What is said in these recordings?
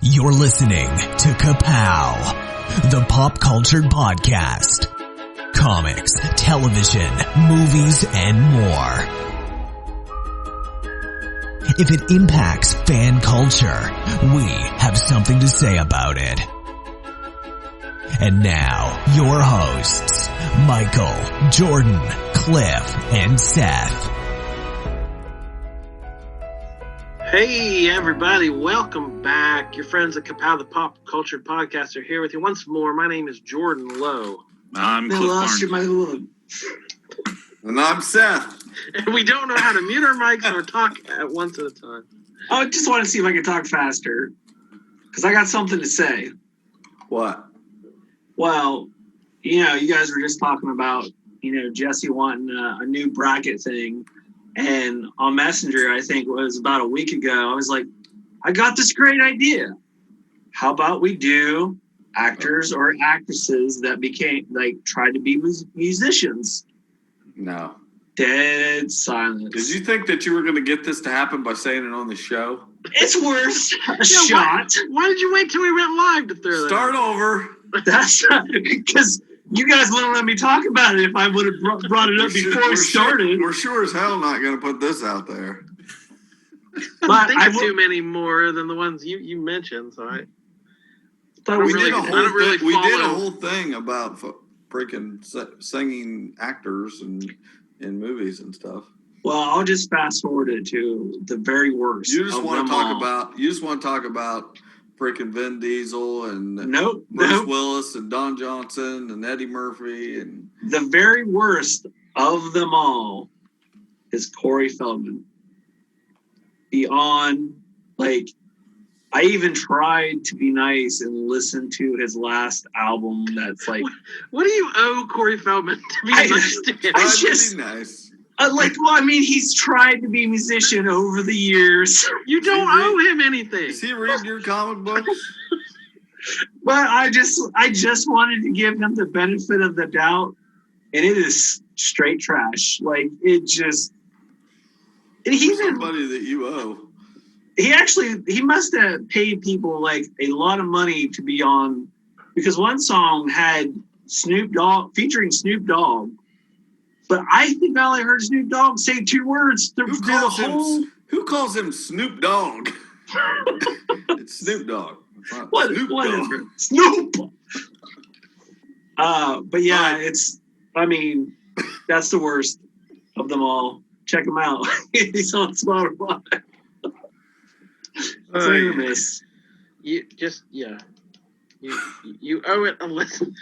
You're listening to Ka-Pow, the pop culture podcast. Comics, television, movies, and more. If it impacts fan culture, we have something to say about it. And now, your hosts, Michael, Jordan, Cliff, and Seth. Hey everybody, welcome back. Your friends at Ka-Pow, the pop culture podcast, are here with you once more. My name is Jordan Lowe. I'm Cliff Barnes. And I'm Seth. And we don't know how to mute our mics or talk at once at a time. I just want to see if I can talk faster, because I got something to say. What? Well, you guys were just talking about, Jesse wanting a new bracket thing. And on Messenger, I think it was about a week ago, I was like, I got this great idea. How about we do actors or actresses that tried to be musicians? No. Dead silence. Did you think that you were going to get this to happen by saying it on the show? It's worth a shot. Why did you wait till we went live to throw that? Start over. That's because you guys wouldn't let me talk about it if I would have brought it up before we started. We're sure as hell not going to put this out there. I don't think of too many more than the ones you mentioned. So we did a whole thing about freaking singing actors and in movies and stuff. Well, I'll just fast forward it to the very worst. You just want to talk about freaking Vin Diesel and Bruce Willis and Don Johnson and Eddie Murphy and the very worst of them all is Corey Feldman. Beyond, I even tried to be nice and listen to his last album. That's like, what do you owe Corey Feldman to be nice to him? It's just nice. He's tried to be a musician over the years. You don't owe him anything. Is he reading your comic books? But I just wanted to give him the benefit of the doubt, and it is straight trash. Somebody that you owe. He must have paid people a lot of money to be on, because one song had Snoop Dogg featuring Snoop Dogg. But I think I only heard Snoop Dogg say two words through the whole. Who calls him Snoop Dogg? It's Snoop Dogg. Whatever. Snoop. But yeah, that's the worst of them all. Check him out. He's on Spotify. You owe it a listen.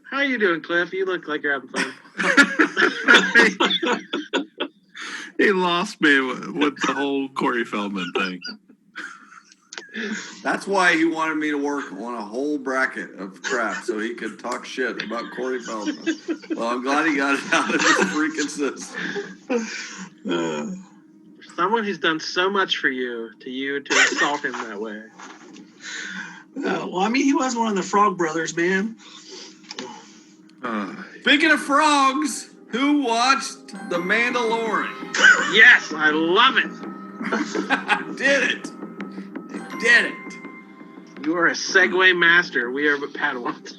How you doing, Cliff? You look like you're having fun. He lost me with the whole Corey Feldman thing. That's why he wanted me to work on a whole bracket of crap so he could talk shit about Corey Feldman. Well, I'm glad he got it out of his freaking system. Someone who's done so much for you to insult him that way. He was one of the Frog Brothers, man. Speaking of frogs, who watched The Mandalorian? Yes, I love it. Did it. You are a segue master. We are Padawans.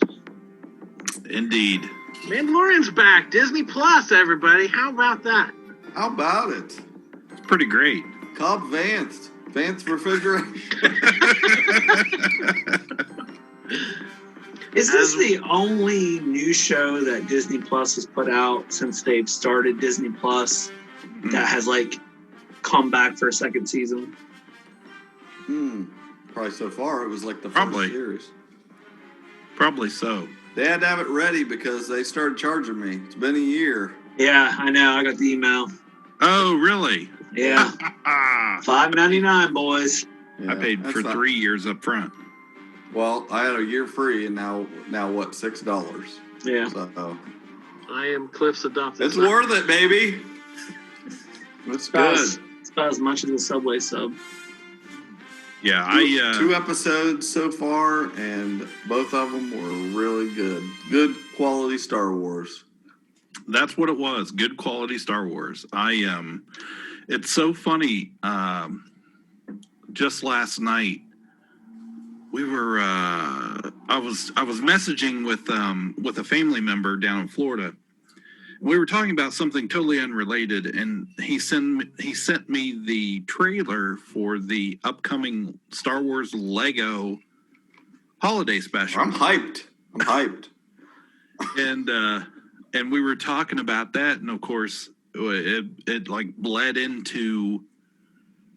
Indeed. Mandalorian's back. Disney Plus, everybody. How about that? How about it? It's pretty great. Cobb Vance Refrigeration. Is this the only new show that Disney Plus has put out since they've started Disney Plus that has come back for a second season? Probably so far it was the first series. Probably so. They had to have it ready because they started charging me. It's been a year. Yeah, I know. I got the email. Oh, really? Yeah. $5.99, boys. Yeah, I paid for 3 years up front. Well, I had a year free, and now what? $6. Yeah. So, I am Cliff's adopted. It's worth it, baby. It's good. It's about as much as a Subway sub. Yeah, 2 episodes so far, and both of them were really good. Good quality Star Wars. That's what it was. Good quality Star Wars. It's so funny. Just last night, we were. I was messaging with a family member down in Florida. We were talking about something totally unrelated, and he sent me the trailer for the upcoming Star Wars Lego holiday special. I'm hyped. And we were talking about that, and of course, it like bled into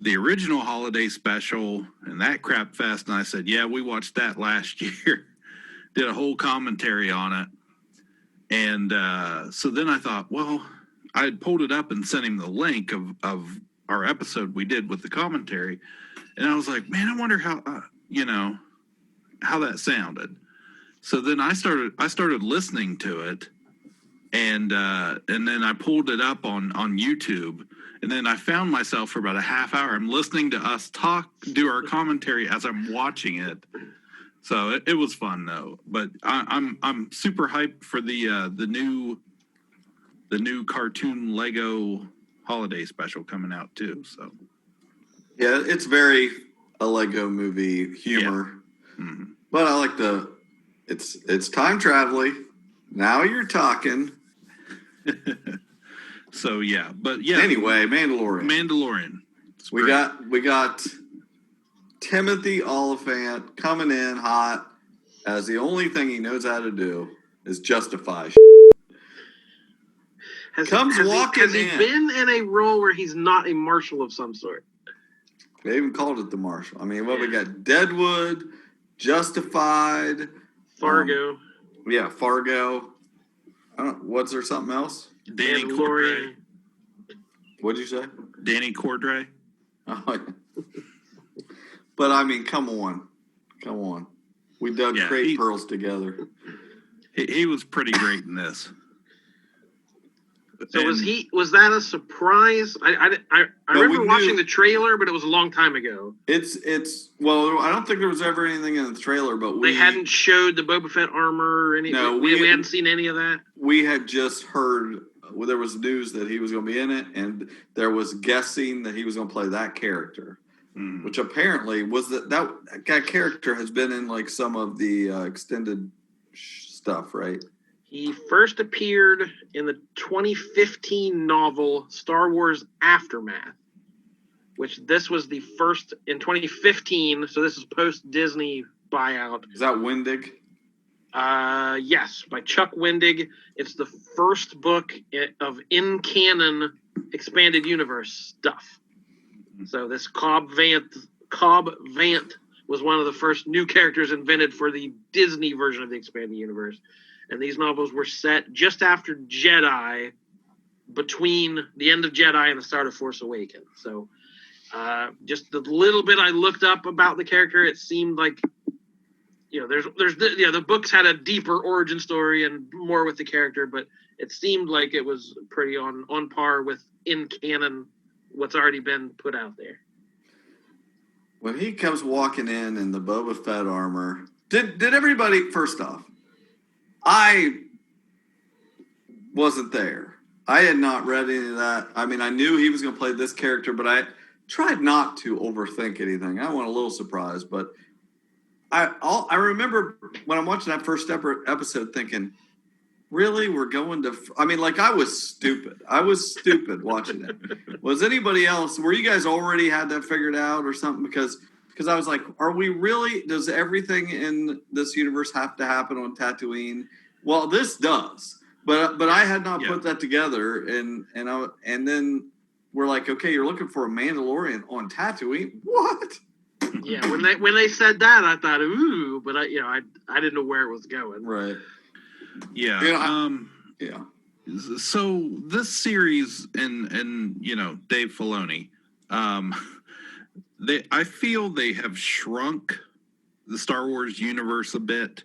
the original holiday special and that crap fest. And I said, yeah, we watched that last year. Did a whole commentary on it. And so then I thought, well, I had pulled it up and sent him the link of our episode we did with the commentary. And I was like, man, I wonder how, how that sounded. So then I started listening to it. And then I pulled it up on YouTube, and then I found myself for about a half hour. I'm listening to us do our commentary as I'm watching it. So it was fun though. But I'm super hyped for the new cartoon Lego holiday special coming out too. So yeah, it's very a Lego movie humor, Mm-hmm. but I like it's time traveling. Now you're talking. So yeah, but yeah. Anyway, Mandalorian. We got Timothy Oliphant coming in hot, as the only thing he knows how to do is justify. Has he been in a role where he's not a marshal of some sort? They even called it the Marshal. I mean, we got Deadwood, Justified, Fargo. Fargo. Was there something else? Danny Cordray. What'd you say? Danny Cordray. Oh, yeah. But I mean, come on. We dug great pearls together. He was pretty great in this. So was that a surprise? I remember watching the trailer, but it was a long time ago. Well, I don't think there was ever anything in the trailer, but they hadn't showed the Boba Fett armor or anything. No, we hadn't seen any of that. We had just heard there was news that he was going to be in it, and there was guessing that he was going to play that character, which apparently was that character has been in like some of the extended stuff, right? He first appeared in the 2015 novel Star Wars Aftermath, which this was the first in 2015. So this is post-Disney buyout. Is that Wendig? Yes, by Chuck Wendig. It's the first book of in-canon expanded universe stuff. So this Cobb Vanth was one of the first new characters invented for the Disney version of the expanded universe. And these novels were set just after Jedi, between the end of Jedi and the start of Force Awakens. So just the little bit I looked up about the character, it seemed like, the books had a deeper origin story and more with the character, but it seemed like it was pretty on par with in canon what's already been put out there. When he comes walking in the Boba Fett armor, did everybody, first off, I wasn't there. I had not read any of that. I mean, I knew he was going to play this character, but I tried not to overthink anything. I went a little surprised, but I remember when I'm watching that first episode thinking, really, we're going to... I mean, like, I was stupid. Watching it. Was anybody else... Were you guys already had that figured out or something? Because I was like, are we really... Does everything in this universe have to happen on Tatooine? Well, this does. But I had not put that together. And then we're like, okay, you're looking for a Mandalorian on Tatooine? What? Yeah, when they said that, I thought, ooh, but I didn't know where it was going. Right. Yeah. So this series and Dave Filoni, I feel they have shrunk the Star Wars universe a bit.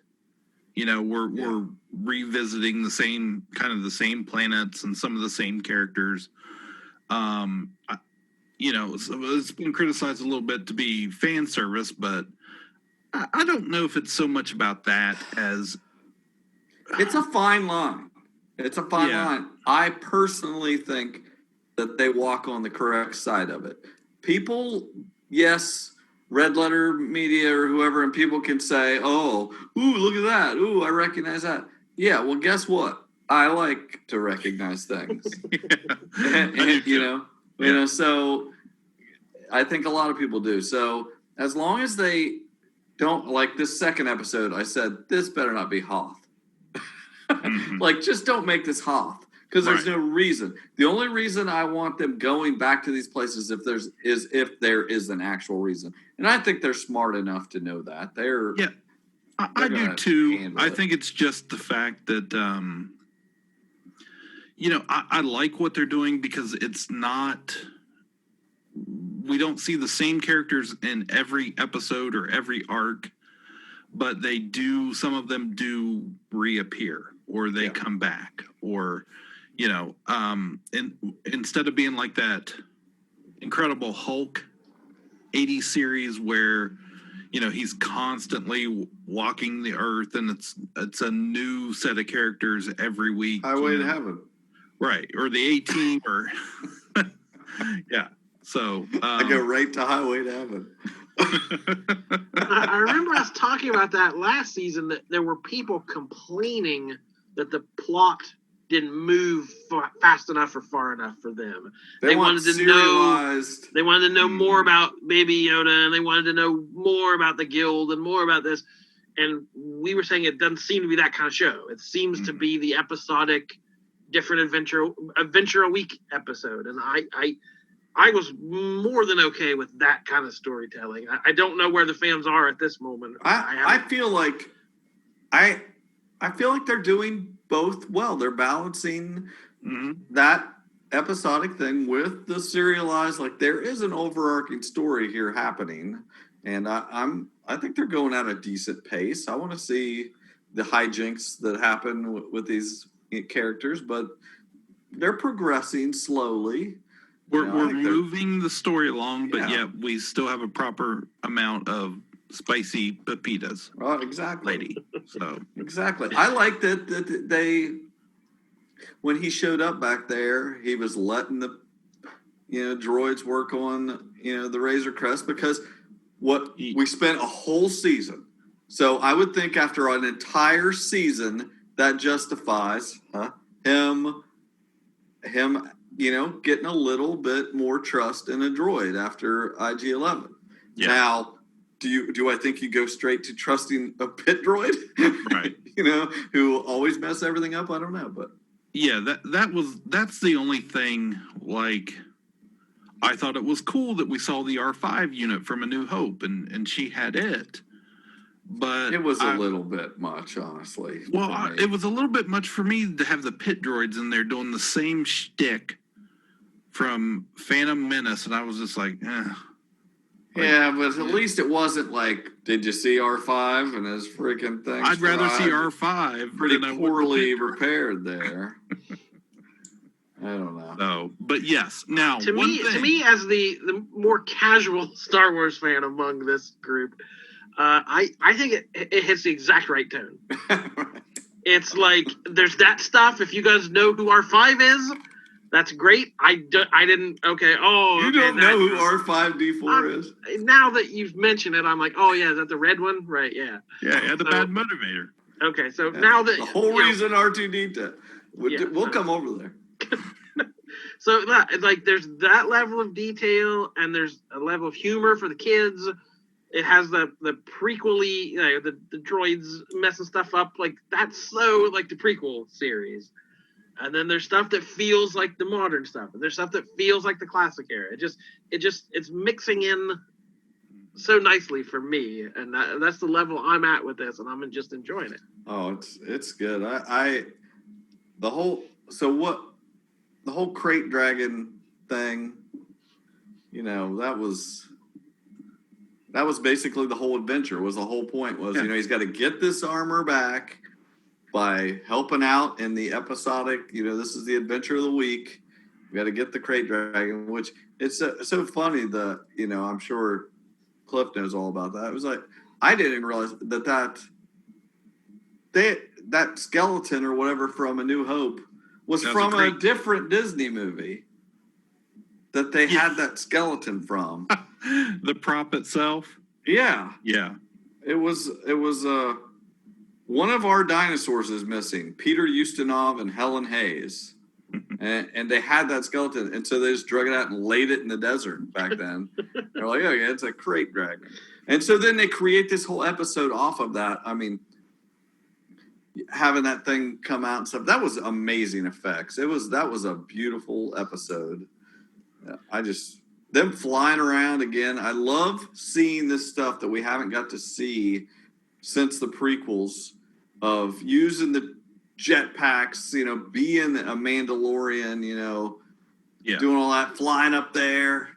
We're revisiting the same planets and some of the same characters. It's been criticized a little bit to be fan service, but I don't know if it's so much about that as... It's a fine line. It's a fine line. I personally think that they walk on the correct side of it. People, yes, red letter media or whoever, and people can say, "Oh, ooh, look at that! Ooh, I recognize that." Yeah, well, guess what? I like to recognize things, and, you know. So I think a lot of people do. So as long as they don't, like this second episode, I said this better not be Hoth. Like, just don't make this Hoth, because there's no reason. The only reason I want them going back to these places if there is an actual reason, and I think they're smart enough to know that. I do too. I think it's just the fact that I like what they're doing, because it's not. We don't see the same characters in every episode or every arc, but they do. Some of them do reappear, or they come back, or and instead of being like that Incredible Hulk 80s series where he's constantly walking the earth, and it's a new set of characters every week. Highway to Heaven, right? Or the A-Team, or yeah. So I go right to Highway to Heaven. I remember us talking about that last season, that there were people complaining that the plot didn't move fast enough or far enough for them. They wanted to know more about Baby Yoda, and they wanted to know more about the Guild and more about this. And we were saying it doesn't seem to be that kind of show. It seems to be the episodic, different adventure a week episode. And I was more than okay with that kind of storytelling. I don't know where the fans are at this moment. I feel like they're doing both well. They're balancing that episodic thing with the serialized. Like, there is an overarching story here happening, and I think they're going at a decent pace. I want to see the hijinks that happen with these characters, but they're progressing slowly. We're moving the story along, but yet we still have a proper amount of spicy pepitas. Oh, exactly. Lady. So exactly. I like that they, when he showed up back there, he was letting the droids work on the Razor Crest, because we spent a whole season. So I would think after an entire season that justifies him getting a little bit more trust in a droid after IG-11. Yeah. Now, do I think you go straight to trusting a pit droid? Right. Who always mess everything up? I don't know, but yeah, that's the only thing. Like, I thought it was cool that we saw the R5 unit from A New Hope, and she had it. But it was a little bit much, honestly. Well, it was a little bit much for me to have the pit droids in there doing the same shtick from Phantom Menace, and I was just like, eh. Yeah, but at least it wasn't like, did you see R5 and his freaking thing? I'd rather see R5 pretty poorly repaired there. I don't know. No, but yes. Now, to me, as the more casual Star Wars fan among this group, I think it hits the exact right tone. It's like, there's that stuff. If you guys know who R5 is, that's great. I didn't. Okay. Oh, you don't know who R5D4 is? Now that you've mentioned it, I'm like, oh yeah, is that the red one? Right. Yeah. Yeah. The bad motivator. Okay. So now that the whole reason R2D2, we'll come over there. So there's that level of detail, and there's a level of humor for the kids. It has the prequel-y, the droids messing stuff up. Like, that's so like the prequel series. And then there's stuff that feels like the modern stuff. And there's stuff that feels like the classic era. It's mixing in so nicely for me. And that's the level I'm at with this, and I'm just enjoying it. Oh, it's good. The whole crate dragon thing, that was basically the whole adventure. Was the whole point was, he's got to get this armor back by helping out in the episodic, this is the adventure of the week. We got to get the crate dragon, which it's so funny that, I'm sure Cliff knows all about that. It was like, I didn't realize that skeleton or whatever from A New Hope was from a different Disney movie. that they had that skeleton from. The prop itself. Yeah. Yeah. It was one of our dinosaurs is missing, Peter Ustinov and Helen Hayes. And they had that skeleton, and so they just drug it out and laid it in the desert back then. They're like, oh yeah, it's a crate dragon. And so then they create this whole episode off of that. I mean, having that thing come out and stuff, that was amazing effects. That was a beautiful episode. Them flying around again. I love seeing this stuff that we haven't got to see since the prequels, of using the jetpacks, being a Mandalorian, doing all that, flying up there.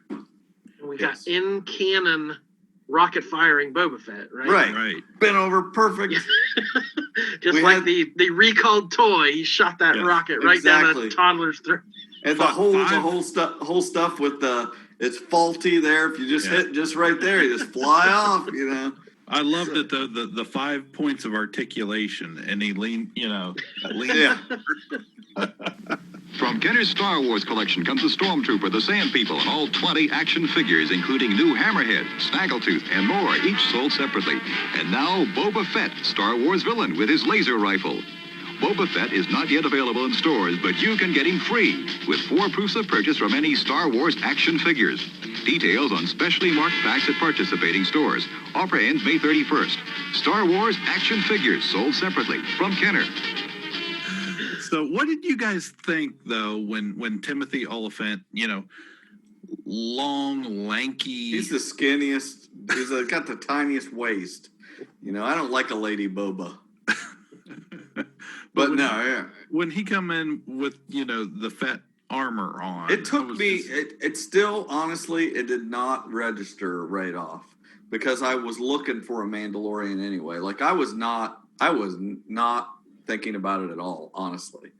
We got in canon rocket firing Boba Fett, right? Right. Been over perfect. The recalled toy, he shot that rocket right down a toddler's throat. And the whole stuff with it's faulty there. If you just hit just right there, you just fly off. I loved it though, the 5 points of articulation, and he leaned. Yeah. From Kenner's Star Wars collection comes the Stormtrooper, the Sand People, and all 20 action figures, including new Hammerhead, Snaggletooth, and more, each sold separately. And now, Boba Fett, Star Wars villain with his laser rifle. Boba Fett is not yet available in stores, but you can get him free with 4 proofs of purchase from any Star Wars action figures. Details on specially marked packs at participating stores. Offer ends May 31st. Star Wars action figures sold separately from Kenner. So what did you guys think, though, when Timothy Oliphant, long, lanky... He's the skinniest. He's got the tiniest waist. I don't like a lady Boba. But when he come in with, the fat armor on... It took me... It still, honestly, it did not register right off. Because I was looking for a Mandalorian anyway. Like, I was not thinking about it at all, honestly.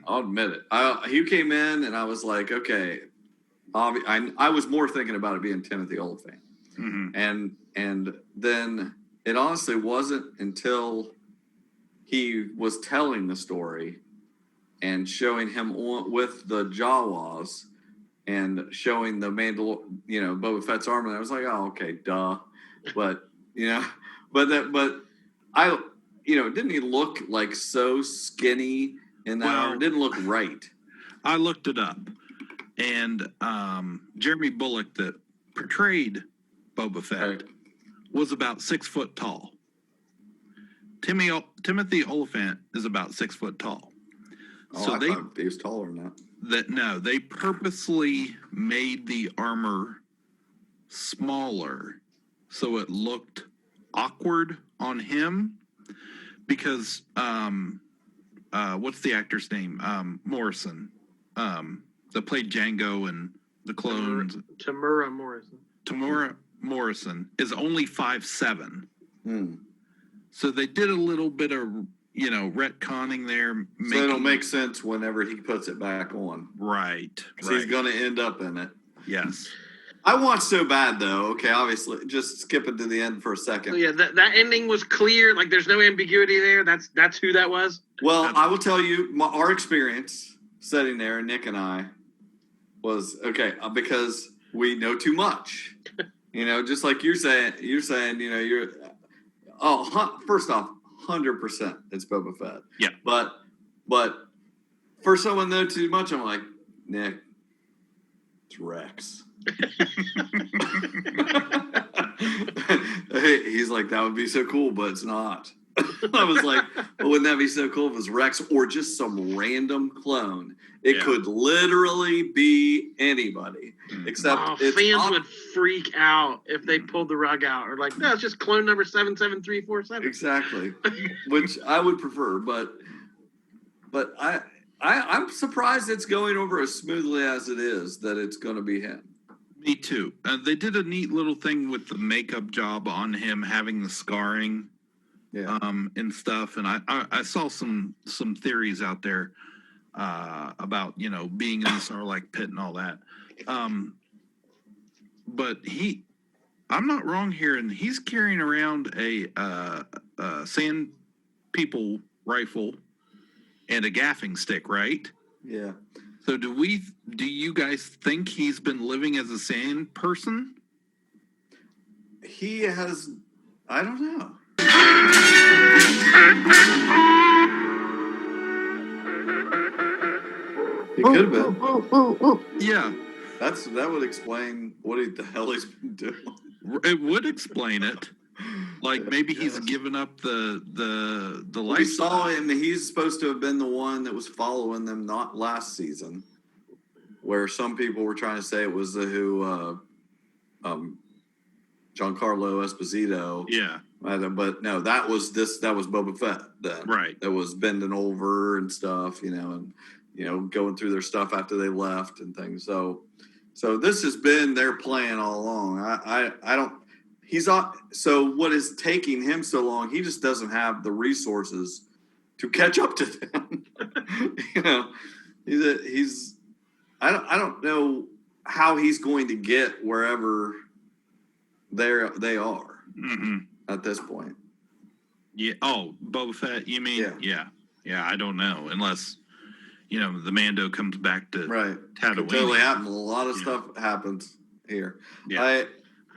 I'll admit it. He came in and I was like, okay. I was more thinking about it being Timothy Oliphant. Mm-hmm. And then it honestly wasn't until he was telling the story and showing him with the Jawas and showing the Boba Fett's armor. I was like, oh, okay, duh. But didn't he look like so skinny in that armor? It didn't look right. I looked it up, and Jeremy Bulloch that portrayed Boba Fett was about 6 foot tall. Timothy Oliphant is about 6 foot tall. So I thought he was taller than that. They purposely made the armor smaller so it looked awkward on him, because what's the actor's name? Morrison, that played Django and the clones. Tamura Morrison is only 5'7". So they did a little bit of retconning there. So it'll make sense whenever he puts it back on. Right. He's going to end up in it. Yes. I watched so bad, though. Okay, obviously, just skipping to the end for a second. So yeah, that ending was clear. Like, there's no ambiguity there. That's who that was. Well, I will tell you, our experience sitting there, Nick and I, was okay because we know too much. Just like you're saying, first off, 100% it's Boba Fett. Yeah. But for someone know too much, I'm like, Nick, it's Rex. He's like, that would be so cool, but it's not. I was like, well, wouldn't that be so cool if it was Rex or just some random clone? It could literally be anybody, except fans would freak out if they pulled the rug out, or like, no, it's just clone number 77347. Exactly, which I would prefer, but I'm surprised it's going over as smoothly as it is. That it's going to be him. Me too. They did a neat little thing with the makeup job on him having the scarring, and stuff. And I saw some theories out there about being in the Sarlacc pit and all that. But I'm not wrong here, and he's carrying around a Sand People rifle and a gaffing stick, right? Yeah. So do you guys think he's been living as a sand person? He has, I don't know. He could have been. Yeah. That would explain what the hell he's been doing. It would explain it. Like maybe he's given up the life. We saw him. He's supposed to have been the one that was following them, not last season, where some people were trying to say it was Giancarlo Esposito. Yeah. But no, that was Boba Fett then. Right. That was bending over and stuff, and going through their stuff after they left and things. So this has been their plan all along. I don't. So what is taking him so long? He just doesn't have the resources to catch up to them. He's. I don't know how he's going to get wherever they are at this point. Yeah. Oh, Boba Fett. You mean? Yeah. I don't know unless the Mando comes back to right. Tatooine. It totally happened. A lot of stuff happens here. Yeah.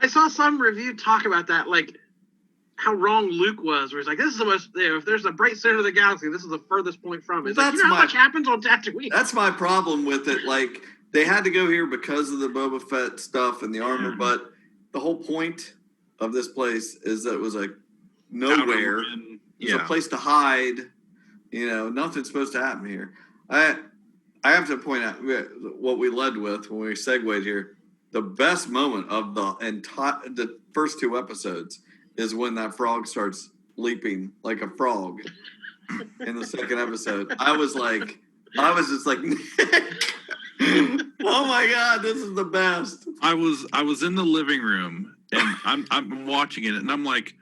I saw some review talk about that, like how wrong Luke was, where he's like, "This is the most. If there's a bright center of the galaxy, this is the furthest point from it." It's like, how much happens on Tatooine? That's my problem with it. Like they had to go here because of the Boba Fett stuff and the armor, but the whole point of this place is that it was like nowhere. It's a place to hide. Nothing's supposed to happen here. I have to point out what we led with when we segued here. The best moment of the first two episodes is when that frog starts leaping like a frog in the second episode. I was just like, Nick, oh my God, this is the best. I was in the living room and I'm watching it and I'm like,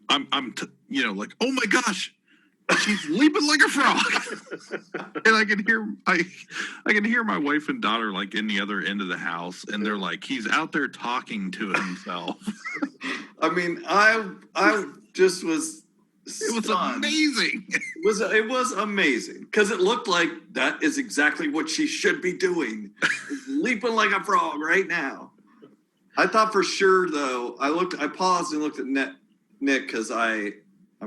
like, oh my gosh. She's leaping like a frog, and I can hear my wife and daughter like in the other end of the house, and they're like, he's out there talking to himself. I mean, I just was. It was amazing. It was amazing because it looked like that is exactly what she should be doing, leaping like a frog right now. I thought for sure though. I paused and looked at Nick because I'm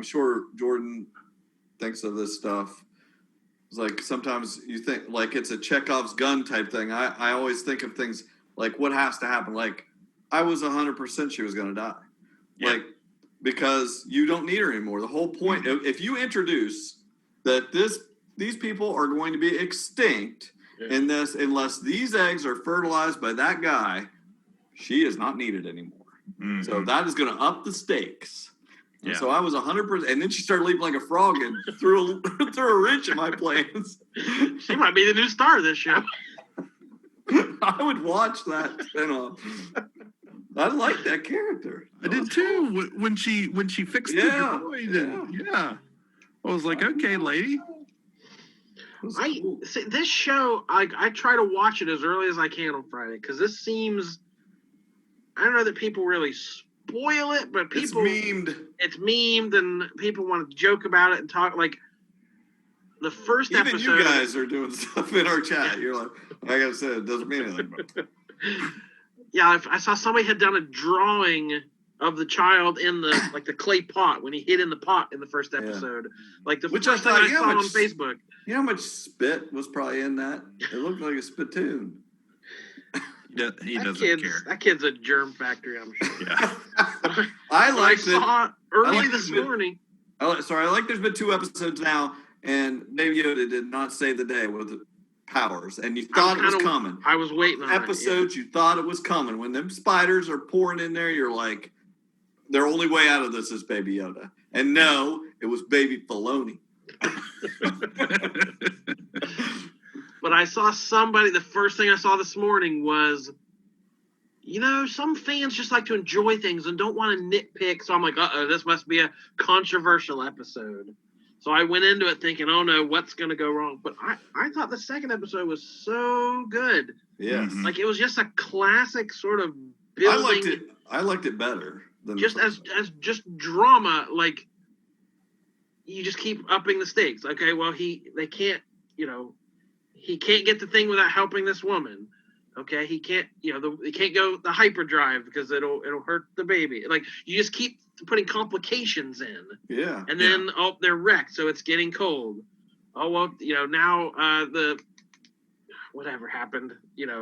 sure Jordan thinks of this stuff. It's like sometimes you think like it's a Chekhov's gun type thing. I always think of things like what has to happen. Like I was 100% she was going to die. Yeah. Like because you don't need her anymore. The whole point, if you introduce that these people are going to be extinct in this, unless these eggs are fertilized by that guy, she is not needed anymore. Mm-hmm. So that is going to up the stakes. Yeah. So I was 100%, and then she started leaping like a frog and threw a wrench in my plans. She might be the new star of this show. I would watch that spinoff. I like that character. I did too. When she fixed the droid. Yeah. I was like, okay, lady. See, this show, I try to watch it as early as I can on Friday because this seems. I don't know that people really spoil it, but people it's memed and people want to joke about it and talk like the first even episode. You guys are doing stuff in our chat. You're like, I gotta say it doesn't mean anything. Yeah, I saw somebody had done a drawing of the child in the clay pot when he hid in the pot in the first episode. Like the which first I thought thing I saw on Facebook. You know how much spit was probably in that? It looked like a spittoon. He doesn't care. That kid's a germ factory, I'm sure. Yeah. I saw early this morning. I like there's been 2 episodes now, and Baby Yoda did not save the day with powers, and you thought it was coming. I was waiting on episodes. You thought it was coming. When them spiders are pouring in there, you're like, their only way out of this is Baby Yoda. And no, it was Baby Filoni. But I saw somebody, the first thing I saw this morning was, some fans just like to enjoy things and don't want to nitpick. So I'm like, this must be a controversial episode. So I went into it thinking, oh no, what's going to go wrong? But I thought the second episode was so good. Yeah. Like it was just a classic sort of building. I liked it better than just as just drama. Like you just keep upping the stakes. Okay, well they can't, he can't get the thing without helping this woman. Okay, he can't, he can't go the hyperdrive because it'll hurt the baby. Like, you just keep putting complications in. Yeah. And then they're wrecked, so it's getting cold. Oh well, now the whatever happened,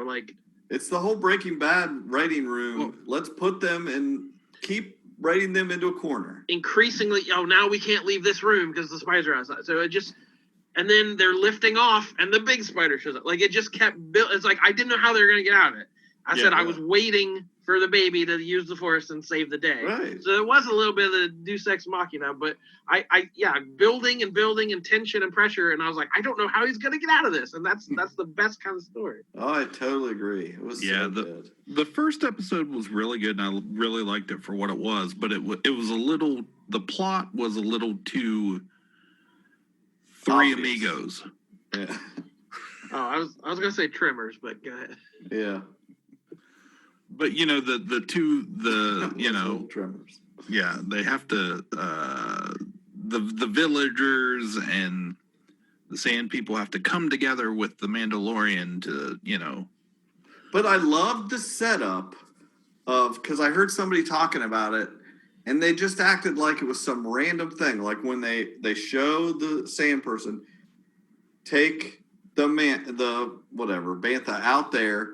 like it's the whole Breaking Bad writing room. Well, let's put them and keep writing them into a corner. Increasingly, now we can't leave this room because the spiders are outside. So it just. And then they're lifting off, and the big spider shows up. Like, it just kept it's like I didn't know how they were going to get out of it. I said I was waiting for the baby to use the force and save the day. Right. So it was a little bit of the Deus Ex Machina, but building and tension and pressure, and I was like, I don't know how he's going to get out of this, and that's the best kind of story. Oh, I totally agree. It was so good. The first episode was really good, and I really liked it for what it was, but it was a little. The plot was a little too. Three Obvious. Amigos. Yeah. Oh, I was gonna say Tremors, but go ahead. Yeah. But the two Tremors. Yeah, they have to the villagers and the Sand People have to come together with the Mandalorian to But I loved the setup of, because I heard somebody talking about it, and they just acted like it was some random thing. Like when they show the sand person take the bantha out there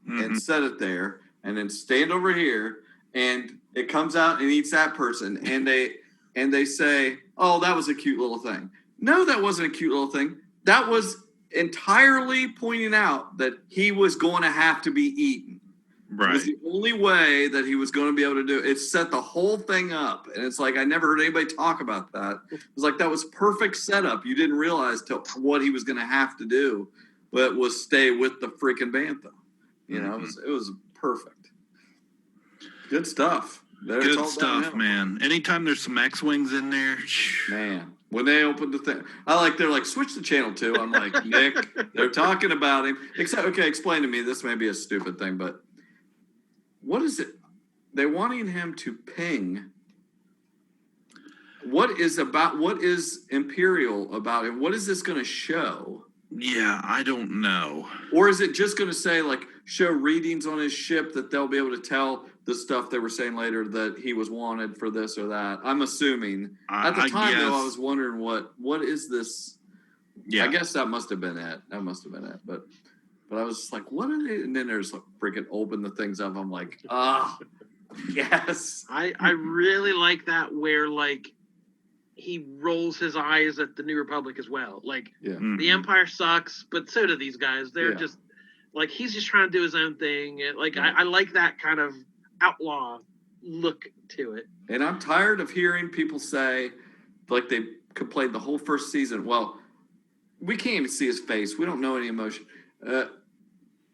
and set it there, and then stand over here, and it comes out and eats that person, and they say, "Oh, that was a cute little thing." No, that wasn't a cute little thing. That was entirely pointing out that he was going to have to be eaten. Right. It was the only way that he was going to be able to do it. It set the whole thing up. And it's like, I never heard anybody talk about that. It was like, that was perfect setup. You didn't realize what he was going to have to do, but was stay with the freaking bantha. It was perfect. Good stuff. Good stuff, man. Anytime there's some X-Wings in there. Man, when they opened the thing, they're like, switch the channel to. I'm like, Nick, they're talking about him. Explain to me, this may be a stupid thing, but what is it? They're wanting him to ping. What is Imperial about him? What is this going to show? Yeah, I don't know. Or is it just going to say, like, show readings on his ship that they'll be able to tell the stuff they were saying later that he was wanted for this or that? I'm assuming. At the time, though, I was wondering what is this? Yeah. I guess that must have been it. But I was just like, what are they? And then there's like freaking open the things up. I'm like, yes. I really like that where like he rolls his eyes at the New Republic as well. Like the Empire sucks, but so do these guys. They're just like, he's just trying to do his own thing. Like I like that kind of outlaw look to it. And I'm tired of hearing people say, like they complained the whole first season, well, we can't even see his face. We don't know any emotion.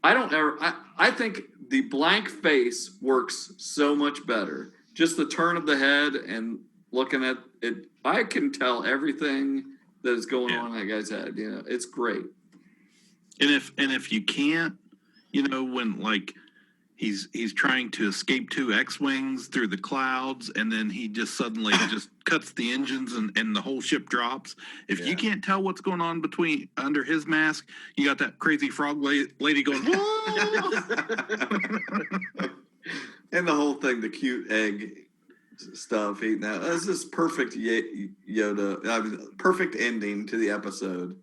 I think the blank face works so much better. Just the turn of the head and looking at it, I can tell everything that is going on in that guy's head. It's great. And if you can't, when like he's trying to escape two X-Wings through the clouds, and then he just suddenly just cuts the engines and the whole ship drops. If you can't tell what's going on under his mask, you got that crazy frog lady going, and the whole thing, the cute egg stuff, eating that. That's just perfect Yoda. Perfect ending to the episode.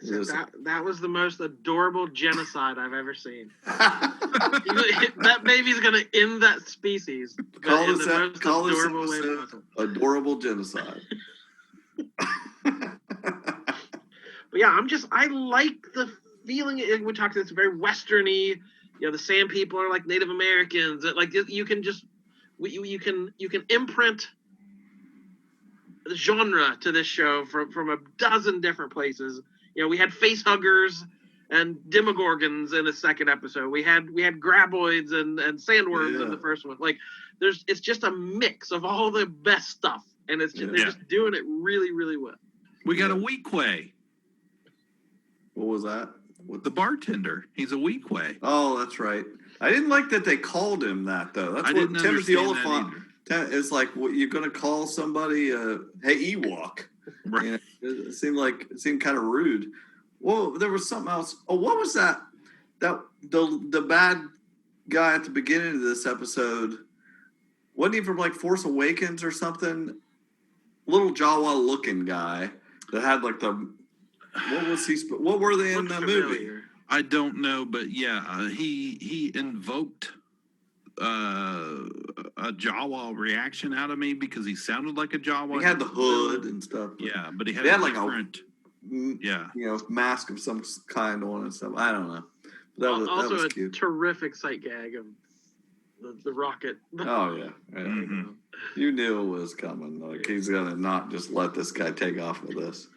That was the most adorable genocide I've ever seen. That baby's gonna end that species. Call this episode adorable genocide. But yeah, I like the feeling. We talked. It's very westerny. The Sand People are like Native Americans. Like you can imprint the genre to this show from a dozen different places. We had face huggers and demogorgons in the second episode. We had graboids and sandworms in the first one. Like it's just a mix of all the best stuff, and they're just doing it really, really well. We got a Weequay. What was that? The bartender. He's a Weequay. Oh, that's right. I didn't like that they called him that though. That's what Timothy Oliphant is like. What, you're going to call somebody hey Ewok? Right. It seemed kind of rude. Well, there was something else. Oh, what was that? That the bad guy at the beginning of this episode, wasn't he from like Force Awakens or something? Little Jawa looking guy that had like the what were they in the movie? I don't know, but yeah, he invoked a Jawa reaction out of me because he sounded like a Jawa. He had the hood and stuff. Yeah, but he had like different, mask of some kind on and stuff. I don't know. That was cute. Terrific sight gag of the rocket. Oh yeah. Mm-hmm. You knew it was coming. Like he's gonna not just let this guy take off with this.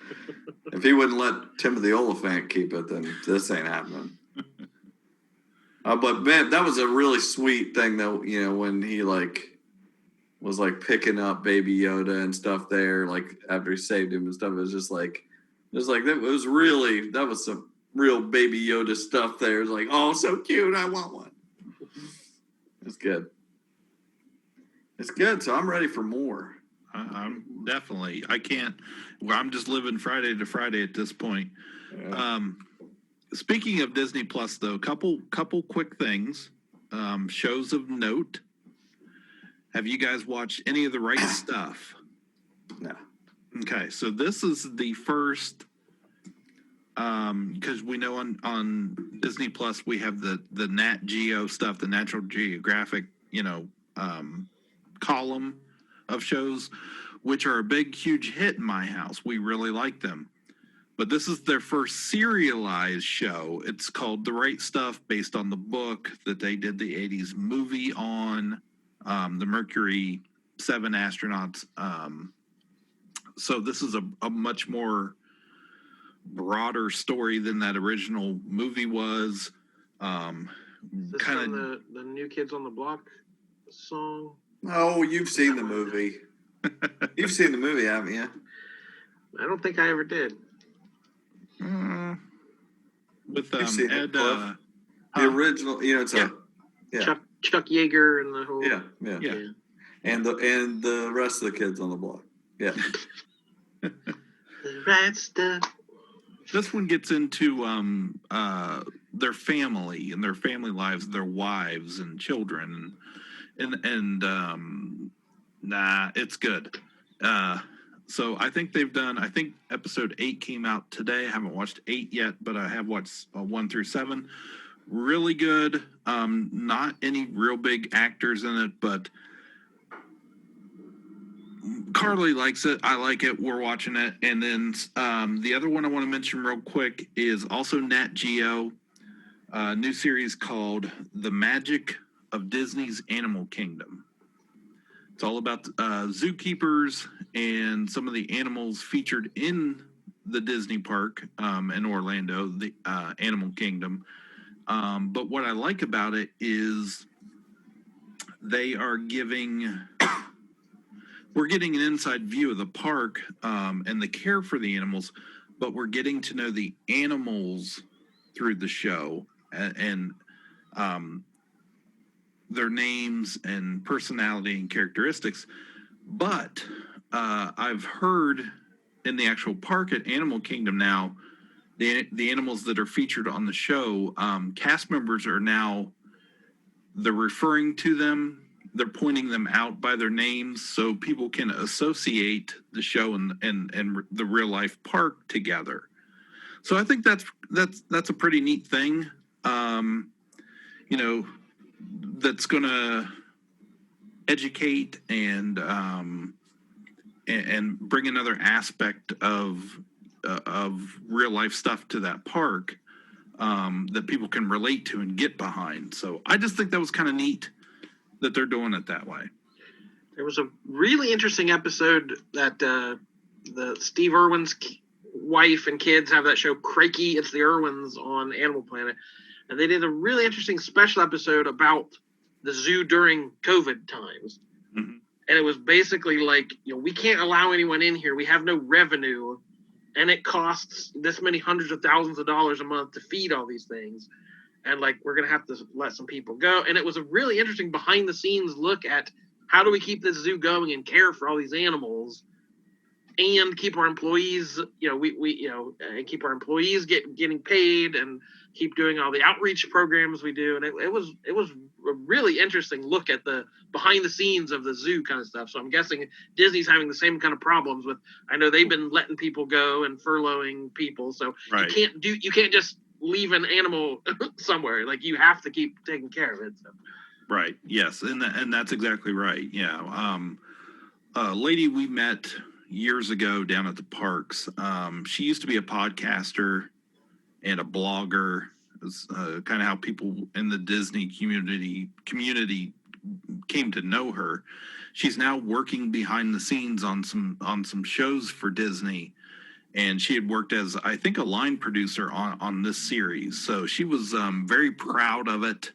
If he wouldn't let Timothy Oliphant keep it, then this ain't happening. But man, that was a really sweet thing though. When he was picking up Baby Yoda and stuff there, like after he saved him and stuff. It was just like that was some real Baby Yoda stuff there. It was like, oh, so cute. I want one. It's good. It's good. So I'm ready for more. I'm definitely. I can't. Well, I'm just living Friday to Friday at this point. Yeah. Speaking of Disney Plus, though, couple quick things. Shows of note. Have you guys watched any of The Right Stuff? No. Okay, so this is the first. Because we know on Disney Plus we have the Nat Geo stuff, the Natural Geographic, column of shows, which are a big, huge hit in my house. We really like them. But this is their first serialized show. It's called The Right Stuff, based on the book that they did the 80s movie on, the Mercury 7 astronauts. So this is a much more broader story than that original movie was. Kind of the New Kids on the Block song. Oh, you've seen the movie. You've seen the movie, haven't you? I don't think I ever did. With Ed, the original, it's Chuck Yeager and the whole yeah. And the rest of the kids on the block. Yeah. The right stuff. This one gets into their family and their family lives, their wives and children, and it's good. So I think they've done. I think episode 8 came out today. I haven't watched 8 yet, but I have watched 1 through 7. Really good. Not any real big actors in it, but Carly likes it. I like it. We're watching it. And then the other one I want to mention real quick is also Nat Geo, a new series called The Magic of Disney's Animal Kingdom. It's all about zookeepers and some of the animals featured in the Disney park in Orlando, the Animal Kingdom. But what I like about it is they are we're getting an inside view of the park and the care for the animals, but we're getting to know the animals through the show and their names and personality and characteristics. But I've heard in the actual park at Animal Kingdom now, the animals that are featured on the show, cast members are now, they're referring to them, they're pointing them out by their names so people can associate the show and the real life park together. So I think that's a pretty neat thing. That's going to educate and bring another aspect of real life stuff to that park that people can relate to and get behind. So I just think that was kind of neat that they're doing it that way. There was a really interesting episode that the Steve Irwin's wife and kids have that show Crikey, It's the Irwins on Animal Planet. And they did a really interesting special episode about the zoo during COVID times. Mm-hmm. And it was basically like, we can't allow anyone in here. We have no revenue. And it costs this many hundreds of thousands of dollars a month to feed all these things. And we're going to have to let some people go. And it was a really interesting behind the scenes look at how do we keep this zoo going and care for all these animals. and keep our employees, keep our employees getting paid and keep doing all the outreach programs we do. And it was a really interesting look at the behind the scenes of the zoo kind of stuff. So I'm guessing Disney's having the same kind of problems with, I know they've been letting people go and furloughing people. So Right. you can't just leave an animal somewhere. Like, you have to keep taking care of it. So. Right. Yes. And that's exactly right. Yeah. A lady we met years ago down at the parks. She used to be a podcaster and a blogger. It's kind of how people in the Disney community came to know her. She's now working behind the scenes on some shows for Disney, and she had worked as, I think, a line producer on this series. So she was very proud of it.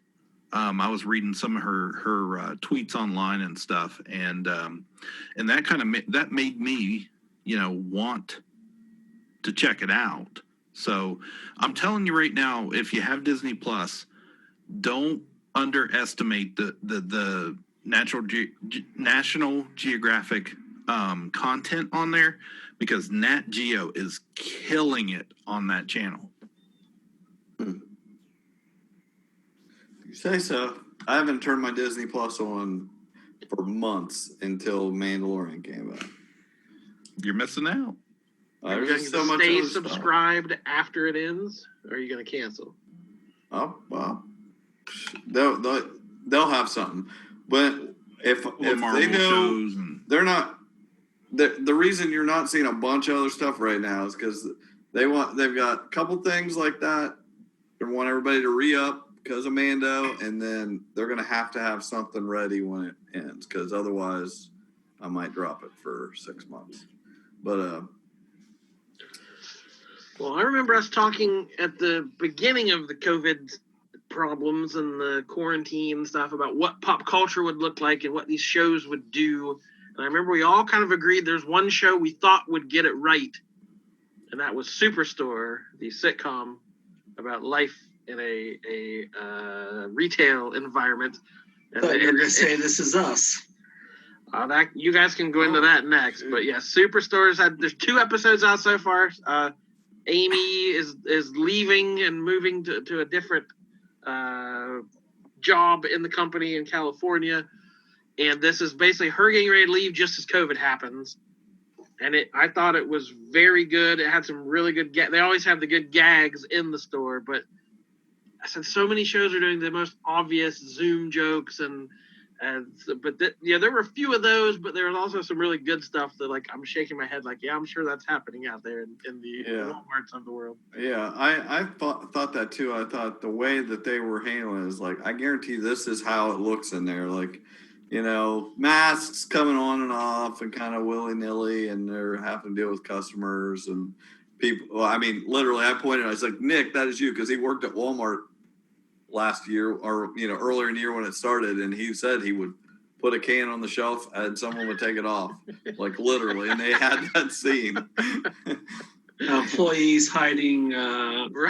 I was reading some of her tweets online and stuff, and that kind of that made me, want to check it out. So I'm telling you right now, if you have Disney Plus, don't underestimate the National Geographic content on there, because Nat Geo is killing it on that channel. You say so. I haven't turned my Disney Plus on for months until Mandalorian came out. You're missing out. Are you There's going so to much stay other stuff. subscribed after it ends, or are you going to cancel? Oh, well, they'll have something. But if Marvel they know shows and they're not, the reason you're not seeing a bunch of other stuff right now is because they've got a couple things like that. They want everybody to re-up because of Mando, and then they're going to have something ready when it ends, because otherwise I might drop it for 6 months. But well, I remember us talking at the beginning of the COVID problems and the quarantine stuff about what pop culture would look like and what these shows would do. And I remember we all kind of agreed there's one show we thought would get it right, and that was Superstore, the sitcom about life in a retail environment. And Thought you were going to say This Is Us. That you guys can go into that next, but yeah, Superstore's there's 2 episodes out so far. Amy is leaving and moving to a different job in the company in California, and this is basically her getting ready to leave just as COVID happens. And I thought it was very good. It had some really good they always have the good gags in the store, but I said so many shows are doing the most obvious Zoom jokes there were a few of those, but there was also some really good stuff that, like, I'm shaking my head like, yeah, I'm sure that's happening out there in the Walmarts of the world. yeah, I thought that too. I thought the way that they were handling it is like, I guarantee this is how it looks in there. Like, masks coming on and off and kind of willy-nilly, and they're having to deal with customers and people. Well, I mean, literally, I pointed, I was like, Nick, that is you, because he worked at Walmart last year, or earlier in the year when it started, and he said he would put a can on the shelf and someone would take it off, like literally, and they had that scene. Employees hiding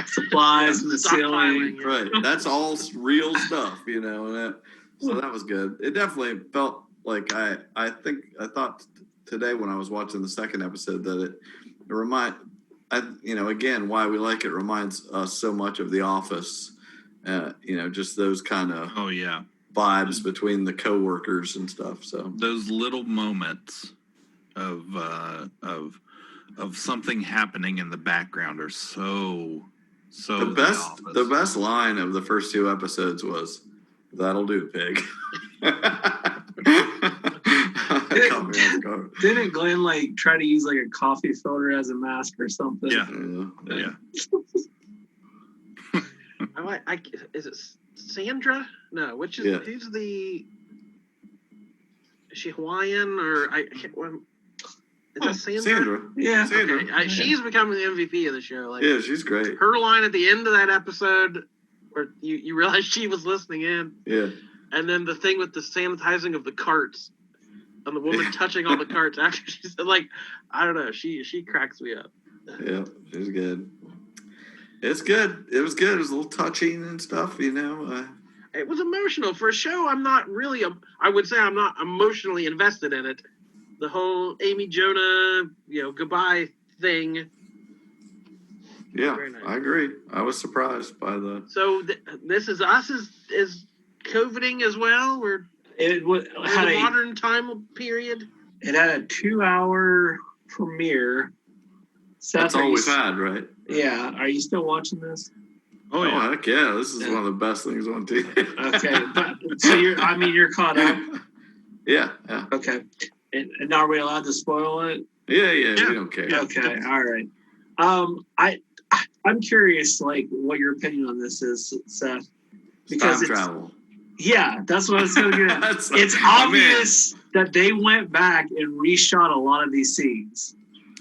supplies in the ceiling. Right, that's all real stuff, and so that was good. It definitely felt like I thought today when I was watching the second episode that again, why we like it, reminds us so much of The Office. Just those kind of vibes between the coworkers and stuff. So those little moments of something happening in the background are so the best line of the first 2 episodes was, "That'll do, pig." Didn't Glenn try to use a coffee filter as a mask or something? Yeah. Is it Sandra? No, who's is she Hawaiian or I can't? Is that Sandra? Sandra. Yeah. Sandra. Okay. She's becoming the MVP of the show. Yeah, she's great. Her line at the end of that episode, where you realize she was listening in. Yeah. And then the thing with the sanitizing of the carts, and the woman touching all the carts after she said, I don't know, she cracks me up. Yeah, she's good. It's good. It was good. It was a little touching and stuff, It was emotional for a show. I'm not really I would say I'm not emotionally invested in it, the whole Amy Jonah, goodbye thing. Yeah, Very nice. I agree. I was surprised by the. So This Is Us is COVIDing as well. We're It had the a modern time period. it had a 2-hour premiere. Seth, That's all we've had, right? Yeah. Are you still watching this? Oh, yeah. Heck yeah! This is one of the best things on TV. Okay, but so you're caught up. Yeah. Okay, and are we allowed to spoil it? Yeah. We don't care. Okay, all right. I'm curious, like, what your opinion on this is, Seth. Because Time travel. Yeah, that's what I was going to get at. It's obvious that they went back and reshot a lot of these scenes.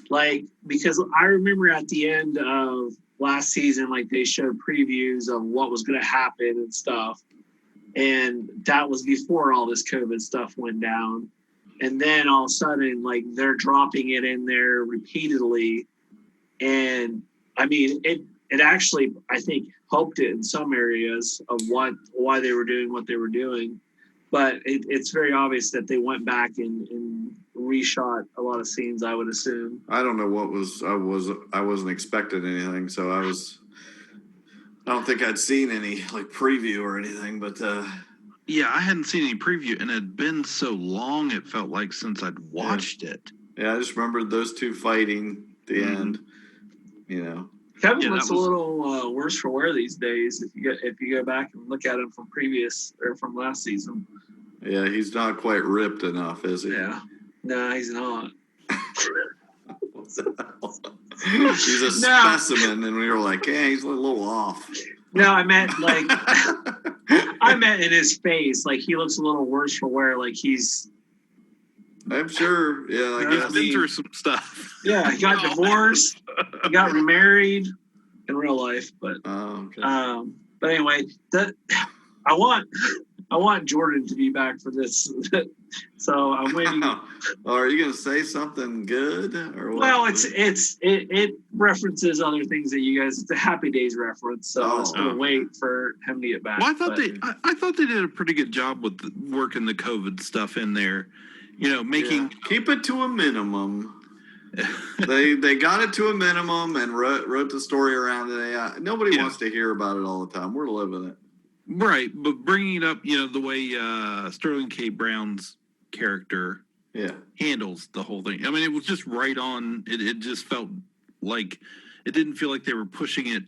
Like, because I remember at the end of last season, like, they showed previews of what was going to happen and stuff. And that was before all this COVID stuff went down. And then all of a sudden, like, they're dropping it in there repeatedly. And, I mean, it actually, I think, helped it in some areas of why they were doing what they were doing. But it's very obvious that they went back and reshot a lot of scenes, I would assume. I don't know what I wasn't expecting anything, so I don't think I'd seen any like preview or anything, but Yeah, I hadn't seen any preview, and it had been so long, it felt like, since I'd watched it. Yeah, I just remembered those two fighting at the end, Kevin looks a little worse for wear these days. If you go back and look at him from from last season. Yeah, he's not quite ripped enough, is he? Yeah, no, he's not. He's a specimen, and we were like, "Yeah, he's a little off." No, I meant like I meant in his face. Like, he looks a little worse for wear. Like, he's. I'm sure. Yeah, I He's guess. been through some stuff. Yeah, he got divorced. He got remarried in real life, but Okay. but anyway, I want Jordan to be back for this. So I'm waiting. Are you gonna say something good or what? Well, it references other things that you guys. It's a Happy Days reference, so I was gonna wait for him to get back. Well, I thought they did a pretty good job with working the COVID stuff in there. Making keep it to a minimum. They got it to a minimum and wrote the story around it. Nobody wants to hear about it all the time. We're living it. Right, but bringing it up, the way Sterling K. Brown's character handles the whole thing. I mean, it was just right on. It just felt like it didn't feel like they were pushing it,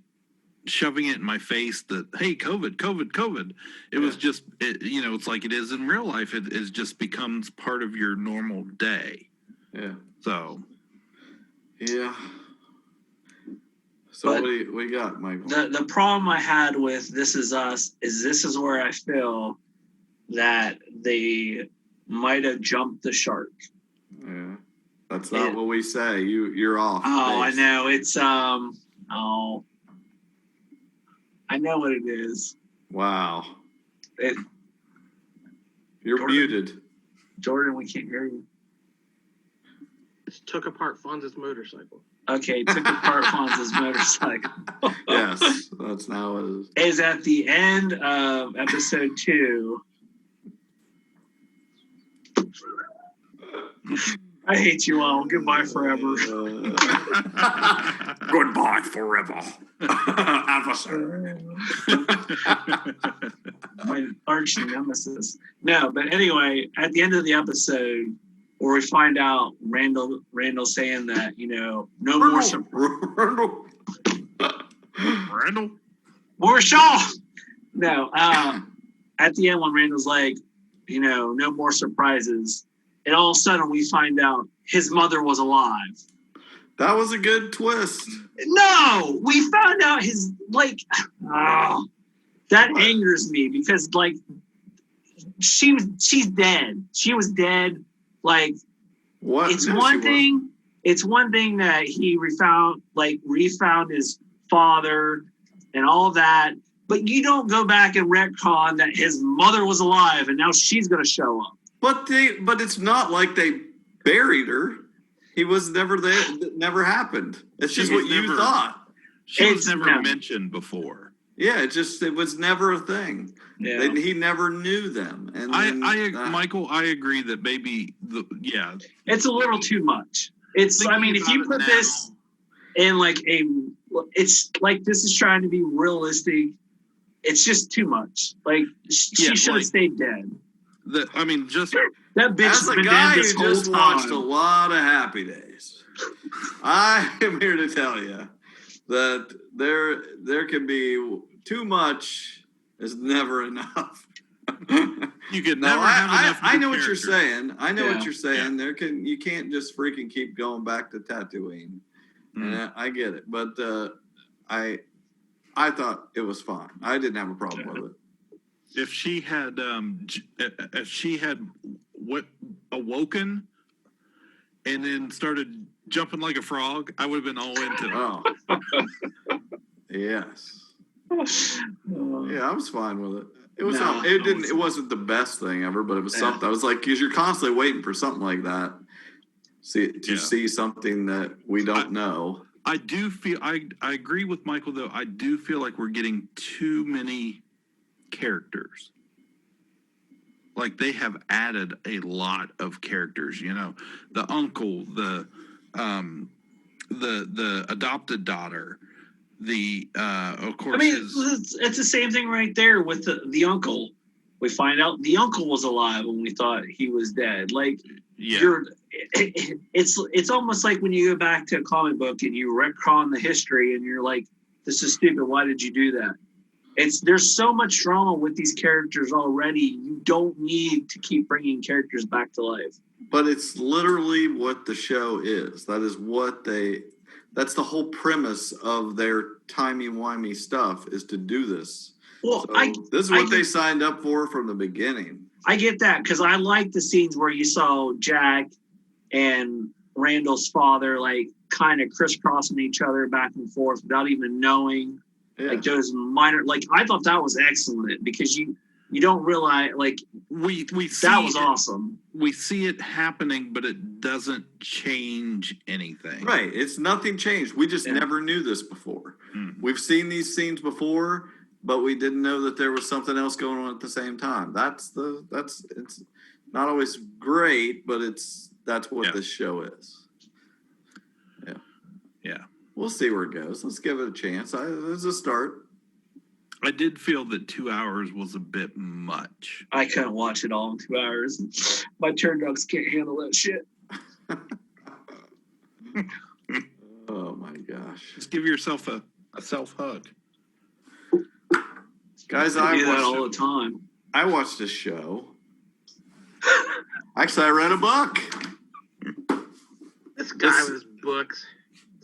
shoving it in my face that, hey, COVID. It was just, it's like it is in real life. It just becomes part of your normal day. Yeah. So. Yeah. So what do we got, Michael? The problem I had with This Is Us is this is where I feel that they might have jumped the shark. Yeah. That's not what we say. You're off. Oh, base. I know. It's I know what it is. Wow. You're Jordan, muted. Jordan, we can't hear you. It took apart Fonz's motorcycle. Okay, took apart Fonz's motorcycle. Yes, that's now what it is. Is at the end of episode 2. I hate you all. Goodbye forever. Goodbye forever. Adversary. My arch nemesis. No, but anyway, at the end of the episode, where we find out Randall saying that, no more Randall? Shaw. No, at the end when Randall's like, no more surprises, and all of a sudden we find out his mother was alive. That was a good twist. No, we found out his that angers me because she's dead. She was dead. Like, what? It's one thing. It's one thing that he refound his father and all of that, but you don't go back and retcon that his mother was alive and now she's going to show up. But it's not like they buried her. He was never there. It never happened. It's just what you thought. She was never mentioned before. Yeah, it was never a thing. Yeah. He never knew them. And then, Michael, I agree that maybe it's a little too much. It's, I mean, if you put this in like it's like this is trying to be realistic. It's just too much. Like she should have stayed dead. That bitch has been guy dead this who whole just time. watched a lot of Happy Days, I am here to tell you that there can be too much is never enough. You could never have enough. I know what you're saying. I know what Yeah. you're saying. You can't just freaking keep going back to Tatooine. And I get it, but I thought it was fine. I didn't have a problem with it. If she had awoken and then started jumping like a frog, I would have been all into it. Oh, yes. Yeah, I was fine with it. It was it wasn't the best thing ever, but it was something. I was like, because you're constantly waiting for something like that. See something that we don't know. I do feel I agree with Michael though. I do feel like we're getting too many characters. Like they have added a lot of characters, the uncle, the adopted daughter, of course. I mean, it's the same thing right there with the uncle. We find out the uncle was alive when we thought he was dead. Like, it's almost like when you go back to a comic book and you retcon the history and you're like, this is stupid. Why did you do that? There's so much drama with these characters already. You don't need to keep bringing characters back to life. But it's literally what the show is. That's the whole premise of their timey-wimey stuff is to do this. Well, so this is what they signed up for from the beginning. I get that because I like the scenes where you saw Jack and Randall's father like kind of crisscrossing each other back and forth without even knowing. Yeah. Like those minor, like I thought that was excellent because you don't realize like we that was awesome. We see it happening, but it doesn't change anything. Right, it's nothing changed. We just never knew this before. Mm-hmm. We've seen these scenes before, but we didn't know that there was something else going on at the same time. It's not always great, but that's what this show is. Yeah. Yeah. We'll see where it goes. Let's give it a chance. It's a start. I did feel that 2 hours was a bit much. I couldn't watch it all in 2 hours. My turn dogs can't handle that shit. Oh my gosh. Just give yourself a self-hug. Guys, I do that all the time. I watched a show. Actually, I read a book. This guy with his books.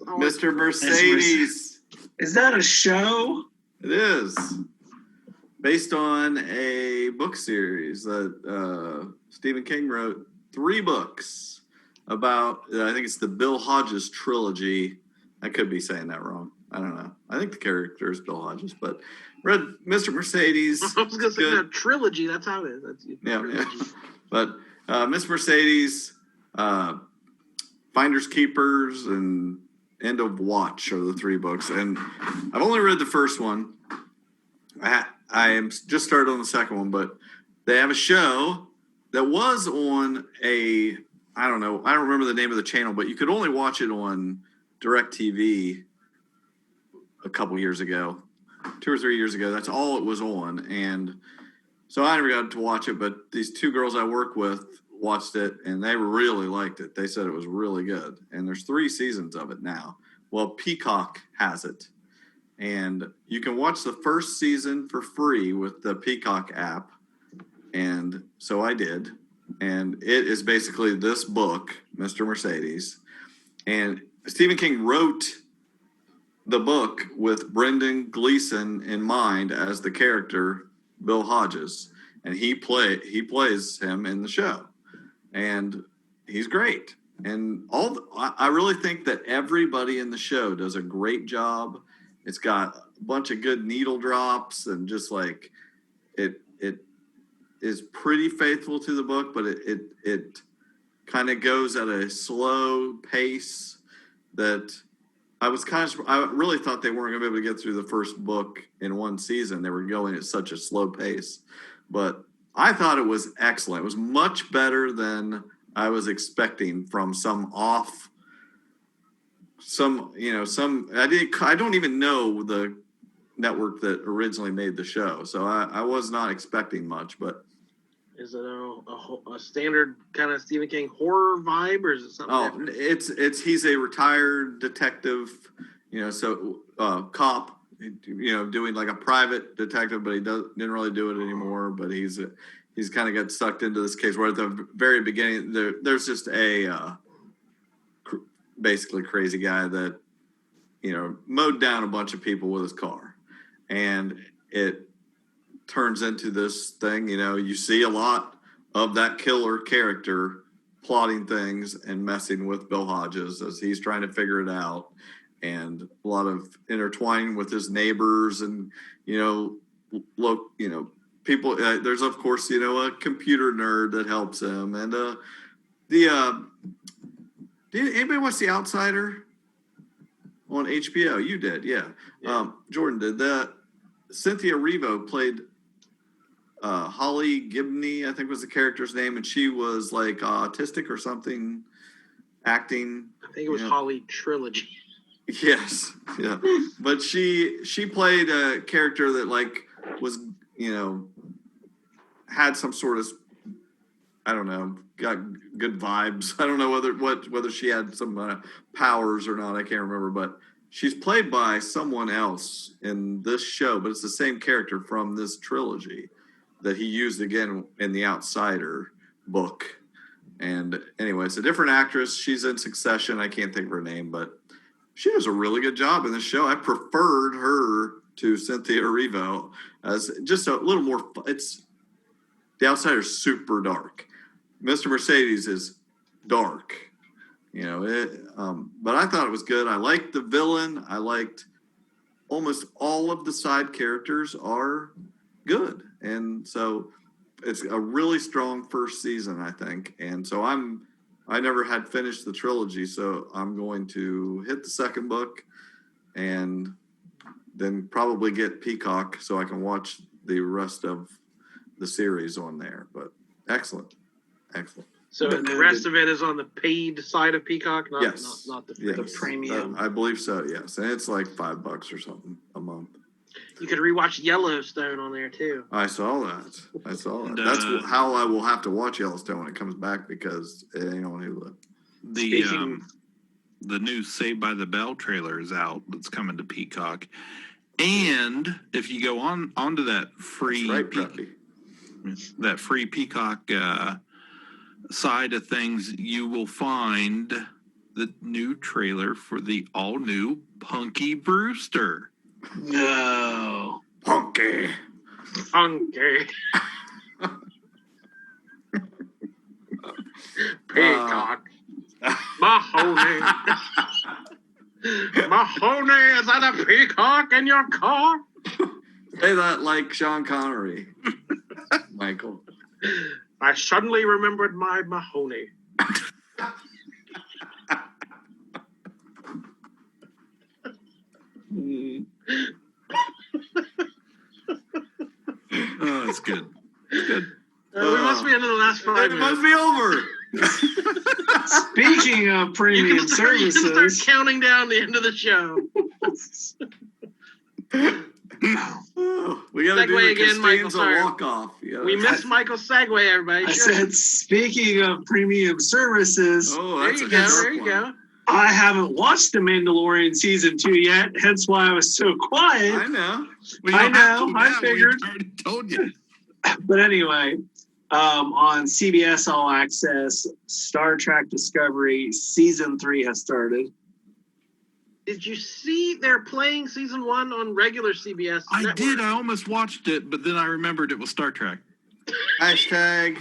Mr. Mercedes. Is that a show? It is. Based on a book series that Stephen King wrote 3 books about, I think it's the Bill Hodges trilogy. I could be saying that wrong. I don't know. I think the character is Bill Hodges, but read Mr. Mercedes. I was going to say that trilogy. That's how it is. Yeah. But Miss Mercedes, Finders Keepers, and End of Watch are the 3 books. And I've only read the first one. I am just started on the second one, but they have a show that was on I don't remember the name of the channel, but you could only watch it on DirecTV a couple years ago, 2 or 3 years ago. That's all it was on. And so I never got to watch it, but these 2 girls I work with watched it and they really liked it. They said it was really good. And there's 3 seasons of it now. Well, Peacock has it. And you can watch the first season for free with the Peacock app. And so I did. And it is basically this book, Mr. Mercedes. And Stephen King wrote the book with Brendan Gleeson in mind as the character, Bill Hodges. And he plays him in the show. And he's great. And I really think that everybody in the show does a great job. It's got a bunch of good needle drops and just like it is pretty faithful to the book, but it kind of goes at a slow pace that I really thought they weren't going to be able to get through the first book in one season. They were going at such a slow pace, but I thought it was excellent. It was much better than I was expecting from I don't even know the network that originally made the show, so I was not expecting much. But is it a standard kind of Stephen King horror vibe, or is it something different? He's a retired detective, cop, doing like a private detective, but he didn't really do it anymore. But he's kind of got sucked into this case where at the very beginning there's just a basically crazy guy that mowed down a bunch of people with his car, and it turns into this thing. You see a lot of that killer character plotting things and messing with Bill Hodges as he's trying to figure it out, and a lot of intertwining with his neighbors and people. There's of course a computer nerd that helps him, and did anybody watch The Outsider on HBO? You did, yeah. Jordan did that. Cynthia Erivo played Holly Gibney, I think was the character's name, and she was like autistic or something, acting. I think it was Holly Trilogy. Yes, yeah. But she played a character that was had some sort of, I don't know, got good vibes. I don't know whether she had some powers or not. I can't remember, but she's played by someone else in this show, but it's the same character from this trilogy that he used again in the Outsider book. And anyway, it's a different actress. She's in Succession. I can't think of her name, but she does a really good job in this show. I preferred her to Cynthia Erivo as just a little more. The Outsider is super dark. Mr. Mercedes is dark, but I thought it was good. I liked the villain. I liked almost all of the side characters are good. And so it's a really strong first season, I think. And so I never had finished the trilogy, so I'm going to hit the second book and then probably get Peacock so I can watch the rest of the series on there. But excellent. So the rest of it is on the paid side of Peacock, not the premium. I believe so, yes. And it's like $5 or something a month. You could rewatch Yellowstone on there too. I saw that. That's how I will have to watch Yellowstone when it comes back, because it ain't on Hulu. The new Saved by the Bell trailer is out. That's coming to Peacock. And if you go onto that free free Peacock side of things, you will find the new trailer for the all new Punky Brewster. No. Punky. Peacock. Mahoney. Mahoney, is that a peacock in your car? Say that like Sean Connery. Michael. I suddenly remembered my Mahoney. Oh, that's good. Good. We must be into the last 5 minutes. It must be over. Speaking of premium services, you can start counting down the end of the show. We got to do the again, Michael. walk off. We missed Michael's segue, everybody. I said, speaking of premium services, there you go. I haven't watched The Mandalorian season 2 yet, hence why I was so quiet. I know. I figured. We already told you. But anyway, on CBS All Access, Star Trek Discovery season 3 has started. Did you see they're playing season 1 on regular CBS network? Did. I almost watched it, but then I remembered it was Star Trek. Hashtag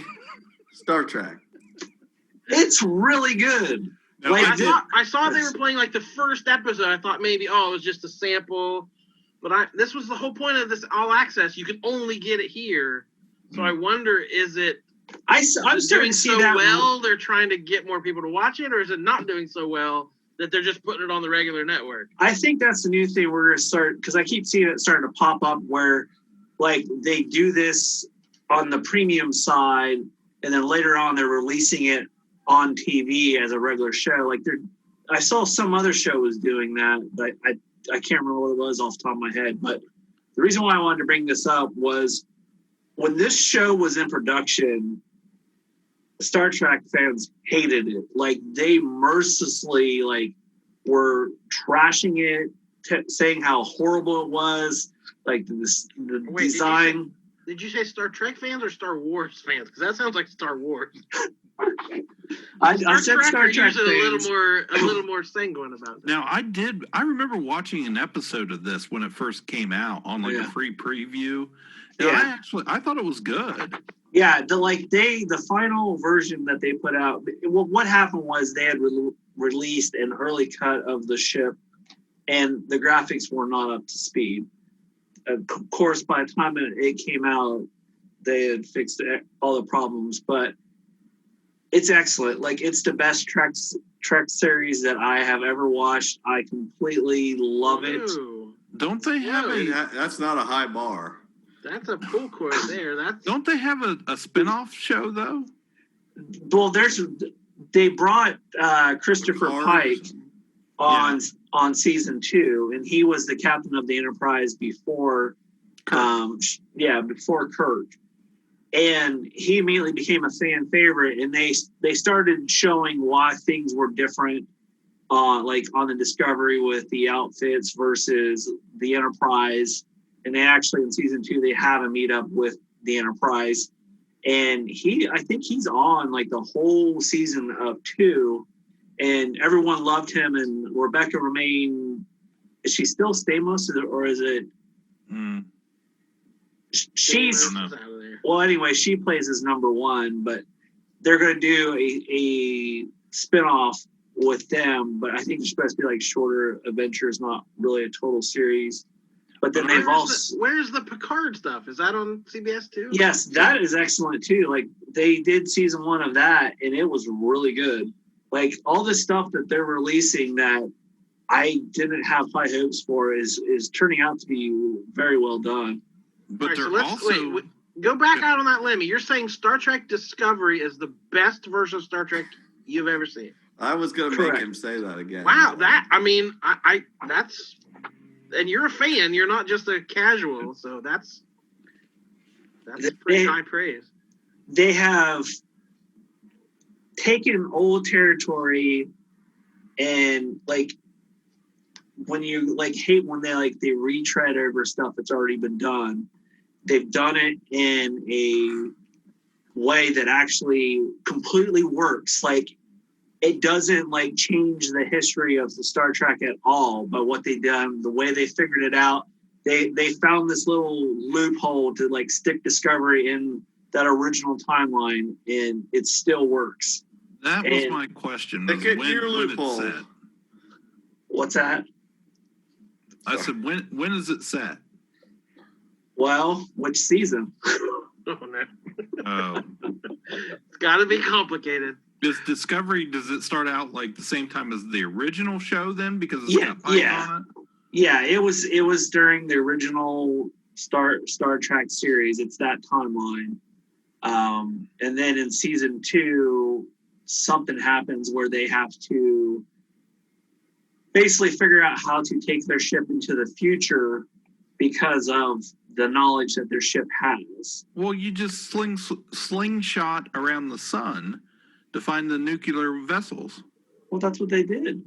Star Trek. It's really good. No, I saw they were playing like the first episode. I thought maybe, it was just a sample. But this was the whole point of this All Access. You could only get it here. So I wonder, is it I'm starting to see so that well? They're trying to get more people to watch it, or is it not doing so well? that they're just putting it on the regular network. I think that's the new thing we're going to start, because I keep seeing it starting to pop up where, like, they do this on the premium side, and then later on they're releasing it on TV as a regular show. Like, I saw some other show was doing that, but I can't remember what it was off the top of my head. But the reason why I wanted to bring this up was when this show was in production, Star Trek fans hated it. Like, they mercilessly, like, were trashing it, saying how horrible it was. Like, the design. Did you say Star Trek fans or Star Wars fans? Because that sounds like Star Wars. I said Star Trek fans. A little more sanguine about that. Now, I remember watching an episode of this when it first came out on a free preview. And I thought it was good. Yeah, the final version that they put out, what happened was they had released an early cut of the ship, and the graphics were not up to speed. Of course, by the time it came out, they had fixed all the problems, but it's excellent. Like, it's the best Trek series that I have ever watched. I completely love it. Ooh. Don't they have That's not a high bar. That's a pull quote there. Don't they have a spin-off show though? Well, they brought Christopher Pike on season 2, and he was the captain of the Enterprise before before Kirk. And he immediately became a fan favorite, and they started showing why things were different on the Discovery with the outfits versus the Enterprise. And they actually, in season 2, they have a meetup with the Enterprise. And I think he's on like the whole season of 2, and everyone loved him. And Rebecca Romijn, is she still Stamos, or is it? She's well. Anyway, she plays as number 1, but they're going to do a spinoff with them. But I think it's supposed to be like shorter adventures, not really a total series. But then where's the Picard stuff? Is that on CBS too? Yes, that is excellent too. Like, they did season 1 of that, and it was really good. Like, all the stuff that they're releasing that I didn't have high hopes for is turning out to be very well done. But go back out on that limb. You're saying Star Trek Discovery is the best version of Star Trek you've ever seen? I was going to make him say that again. Wow, that's. And you're a fan. You're not just a casual. So that's pretty high praise. They have taken old territory, and like, when you hate when they retread over stuff that's already been done, they've done it in a way that actually completely works. Like, it doesn't change the history of the Star Trek at all, but what they done, the way they figured it out, they found this little loophole to stick Discovery in that original timeline, and it still works. That was my question. When it's set. What's that? I said, when is it set? Well, which season? Oh. It's got to be complicated. Does it start out like the same time as the original show then? Because it's got Pike on it? Yeah, it was during the original Star Trek series. It's that timeline. And then in season 2, something happens where they have to basically figure out how to take their ship into the future because of the knowledge that their ship has. Well, you just slingshot around the sun to find the nuclear vessels. Well, that's what they did.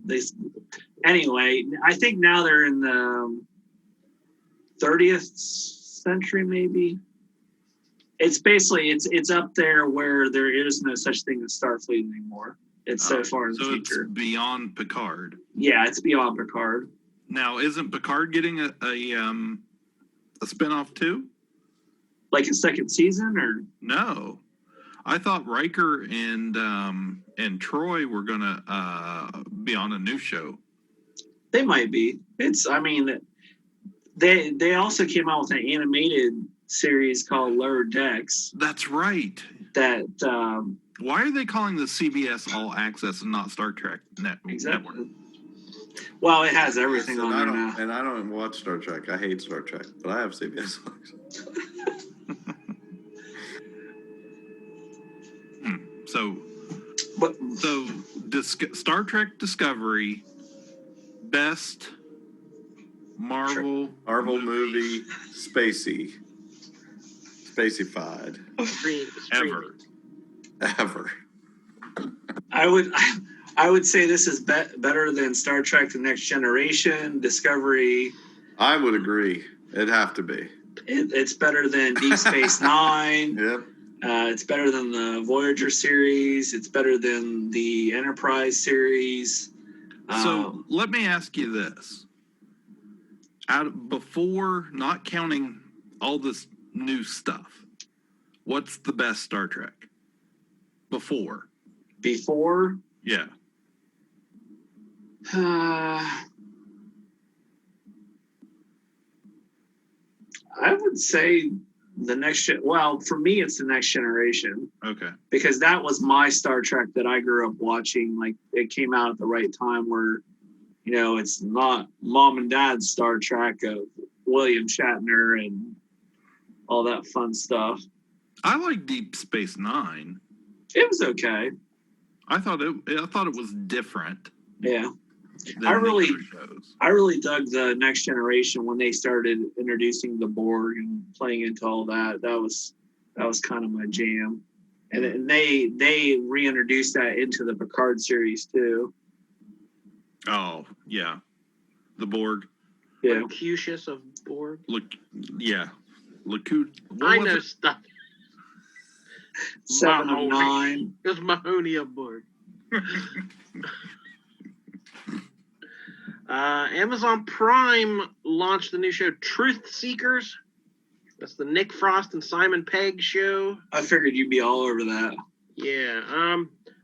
Anyway, I think now they're in the 30th century, maybe. It's basically it's up there where there is no such thing as Starfleet anymore. It's so far in the future. It's beyond Picard. Yeah, it's beyond Picard. Now, isn't Picard getting a spinoff too? Like a second season, or no? I thought Riker and Troy were gonna be on a new show. They might be. They also came out with an animated series called Lower Decks. That's right. That why are they calling the CBS All Access and not Star Trek Network? Exactly. Well, it has everything on there now. And I don't watch Star Trek. I hate Star Trek, but I have CBS. So But Star Trek Discovery, best Marvel movie, Spaceyfied ever. I would say this is better than Star Trek: The Next Generation, Discovery. I would agree. It'd have to be. It's better than Deep Space Nine. Yep. It's better than the Voyager series. It's better than the Enterprise series. So let me ask you this. Before, not counting all this new stuff, what's the best Star Trek? Before? Yeah. I would say for me, it's The Next Generation. Okay. Because that was my Star Trek that I grew up watching. Like, it came out at the right time where, it's not mom and dad's Star Trek of William Shatner and all that fun stuff. I like Deep Space Nine. It was okay. I thought it was different. Yeah. I really dug The Next Generation when they started introducing the Borg and playing into all that. That was kind of my jam. And they reintroduced that into the Picard series too. Oh, yeah. The Borg. Yeah. Locutus of Borg. I know stuff. 7 of 9. It was Mahoney of Borg. Amazon Prime launched the new show Truth Seekers. That's the Nick Frost and Simon Pegg show. I figured you'd be all over that. Yeah.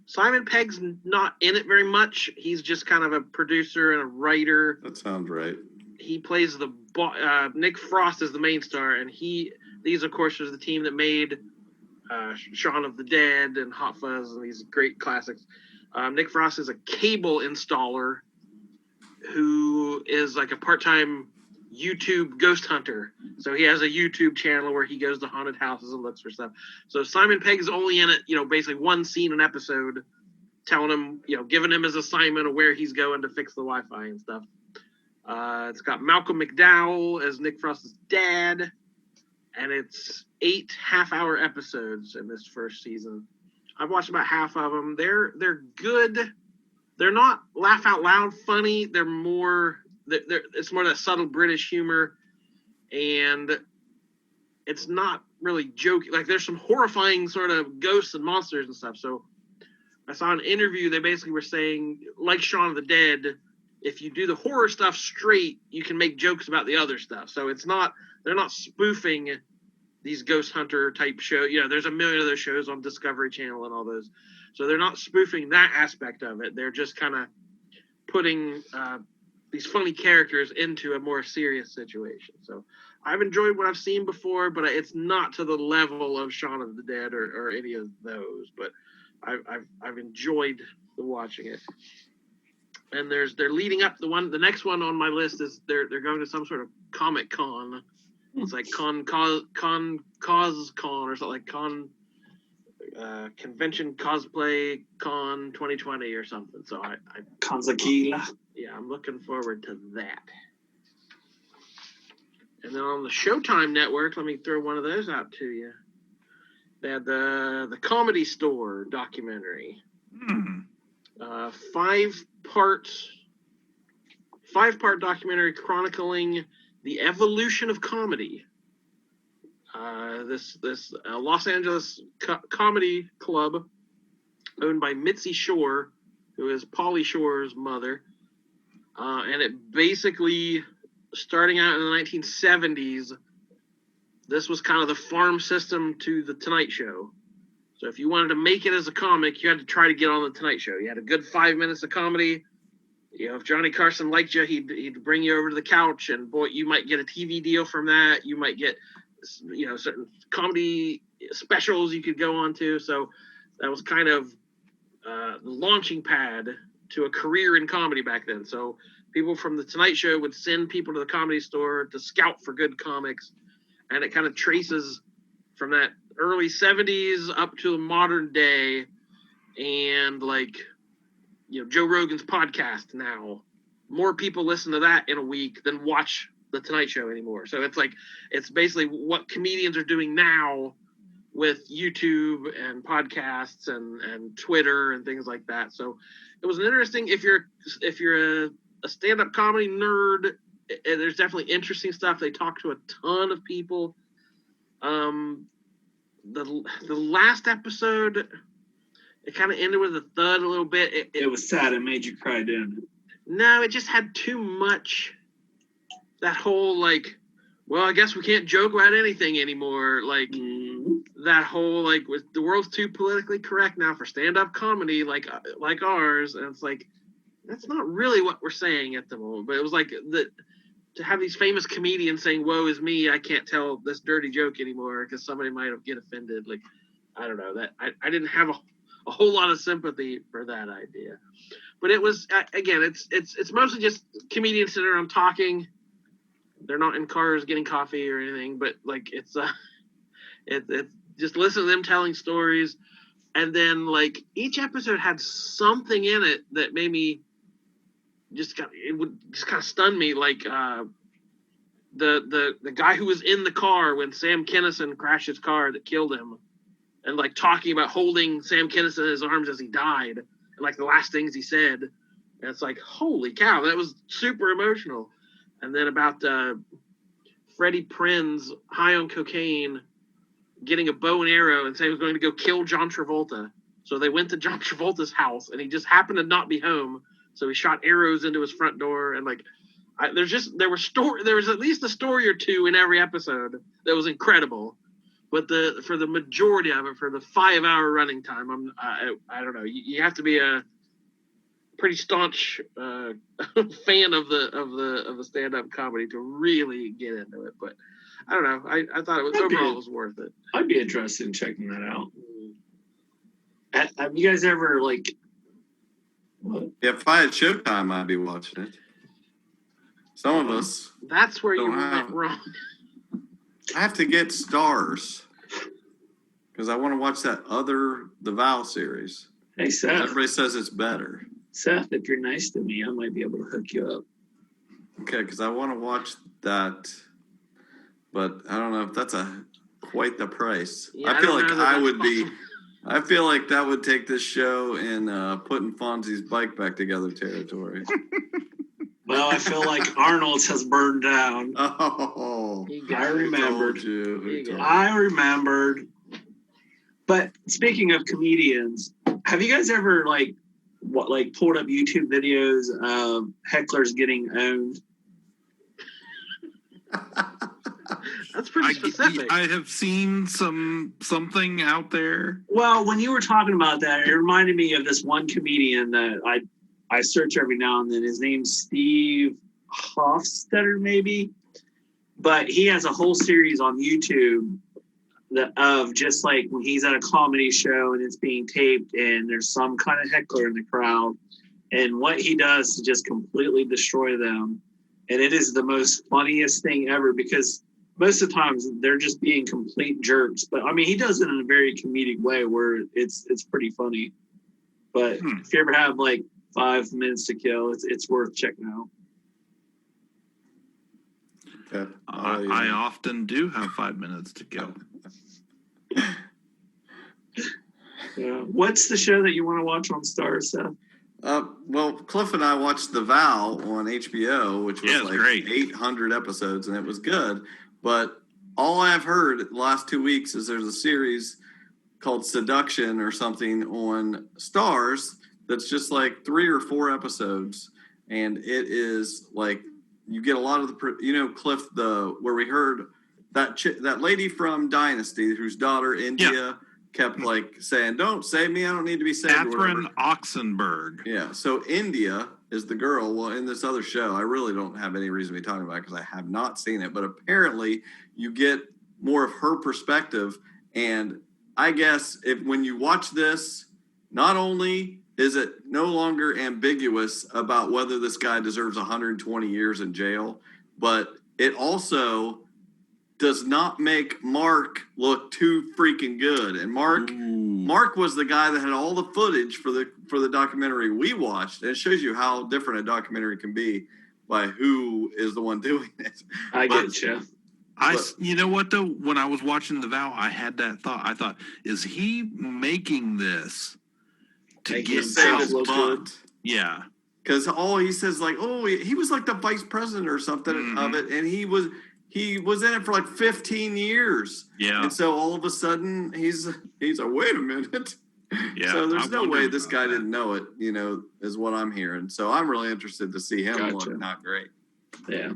Simon Pegg's not in it very much. He's just kind of a producer and a writer. That sounds right. He plays Nick Frost is the main star, and these of course was the team that made Shaun of the Dead and Hot Fuzz and these great classics. Nick Frost is a cable installer who is like a part-time YouTube ghost hunter. So he has a YouTube channel where he goes to haunted houses and looks for stuff. So Simon Pegg's only in it, basically one scene an episode, telling him, giving him his assignment of where he's going to fix the Wi-Fi and stuff. It's got Malcolm McDowell as Nick Frost's dad, and it's 8 half-hour episodes in this first season. I've watched about half of them. They're good. They're not laugh out loud funny. They're more. It's more that subtle British humor, and it's not really jokey. Like, there's some horrifying sort of ghosts and monsters and stuff. So I saw an interview. They basically were saying, like Shaun of the Dead, if you do the horror stuff straight, you can make jokes about the other stuff. So they're not spoofing these ghost hunter type shows. There's a million of those shows on Discovery Channel and all those. So they're not spoofing that aspect of it. They're just kind of putting these funny characters into a more serious situation. So I've enjoyed what I've seen before, but it's not to the level of Shaun of the Dead or any of those. But I've enjoyed watching it. And they're leading up. The next one on my list is they're going to some sort of Comic Con. It's like CosCon or something like Convention Cosplay Con 2020 or something. So Kanzakila. Yeah, I'm looking forward to that. And then on the Showtime network, let me throw one of those out to you. They had the Comedy Store documentary. 5-part documentary chronicling the evolution of comedy. This Los Angeles comedy club owned by Mitzi Shore, who is Pauly Shore's mother. And it basically, starting out in the 1970s, this was kind of the farm system to The Tonight Show. So if you wanted to make it as a comic, you had to try to get on The Tonight Show. You had a good 5 minutes of comedy. If Johnny Carson liked you, he'd bring you over to the couch, and boy, you might get a TV deal from that. You might get, certain comedy specials you could go on to. So that was kind of the launching pad to a career in comedy back then. So people from the Tonight Show would send people to the Comedy Store to scout for good comics, and it kind of traces from that early 70s up to the modern day. And like, you know, Joe Rogan's podcast now, more people listen to that in a week than watch the Tonight Show anymore. So it's like, it's basically what comedians are doing now with YouTube and podcasts and Twitter and things like that. So it was an interesting, if you're a stand-up comedy nerd, there's definitely interesting stuff. They talk to a ton of people. The last episode, it kind of ended with a thud a little bit. It was sad. It made you cry, didn't it? No, it just had too much. That whole, like, well, I guess we can't joke about anything anymore. Like, that whole, like, the world's too politically correct now for stand-up comedy, like ours. And it's like, that's not really what we're saying at the moment. But it was like, to have these famous comedians saying, woe is me, I can't tell this dirty joke anymore because somebody might have get offended. Like, I don't know. That I didn't have a whole lot of sympathy for that idea. But it was, again, it's mostly just comedians sitting around talking. They're not in cars getting coffee or anything, but like it's just listen to them telling stories. And then like each episode had something in it that made me would kind of stun me. Like the guy who was in the car when Sam Kinison crashed his car that killed him, and like talking about holding Sam Kinison in his arms as he died, and like the last things he said. And it's like, holy cow, that was super emotional. And then about Freddie Prinze, high on cocaine, getting a bow and arrow and saying he was going to go kill John Travolta. So they went to John Travolta's house, and he just happened to not be home. So he shot arrows into his front door. And like, there was at least a story or two in every episode that was incredible. But for the majority of it, for the 5-hour running time, I don't know. You have to be a pretty staunch fan of the stand-up comedy to really get into it. But I don't know. I thought it was worth it. I'd be interested in checking that out. Have you guys ever like? What? If I had Showtime, I'd be watching it. Some of us. That's where you went wrong. I have to get Stars because I want to watch the Vow series. Hey Seth. Everybody says it's better. Seth, if you're nice to me, I might be able to hook you up. Okay, because I want to watch that, but I don't know if that's quite the price. Yeah, I feel like I would be. I feel like that would take this show in putting Fonzie's bike back together territory. Well, I feel like Arnold's has burned down. Oh, I remembered. I remembered. But speaking of comedians, have you guys ever pulled up YouTube videos of hecklers getting owned? That's pretty specific. I have seen something out there. Well, when you were talking about that, it reminded me of this one comedian that I search every now and then. His name's Steve Hofstetter, maybe. But he has a whole series on YouTube of just like when he's at a comedy show and it's being taped and there's some kind of heckler in the crowd, and what he does to just completely destroy them. And it is the most funniest thing ever because most of the times they're just being complete jerks. But I mean, he does it in a very comedic way where it's pretty funny. But if you ever have like 5 minutes to kill, it's worth checking out. Okay. I often do have 5 minutes to kill. Yeah. What's the show that you want to watch on Stars, Seth? Well, Cliff and I watched The Vow on HBO, which was great. 800 episodes, and it was good. But all I've heard the last 2 weeks is there's a series called Seduction or something on Stars that's just like 3 or 4 episodes, and it is like you get a lot of the Cliff where we heard that lady from Dynasty whose daughter India kept like saying, "Don't save me, I don't need to be saved." Catherine Oxenberg. Yeah, so India is the girl. Well, in this other show, I really don't have any reason to be talking about it because I have not seen it. But apparently, you get more of her perspective. And I guess when you watch this not only is it no longer ambiguous about whether this guy deserves 120 years in jail, but it also does not make Mark look too freaking good. And Mark was the guy that had all the footage for the documentary we watched. And it shows you how different a documentary can be by who is the one doing it. I get you. You know what though? When I was watching The Vow, I had that thought. I thought, is he making this to Make get himself out? look good. Yeah, because all he says like, oh, he was like the vice president or something of it, and he was in it for like 15 years. Yeah, and so all of a sudden he's like, wait a minute. Yeah, so there's no way this guy didn't know it, is what I'm hearing. So I'm really interested to see him look not great. Yeah.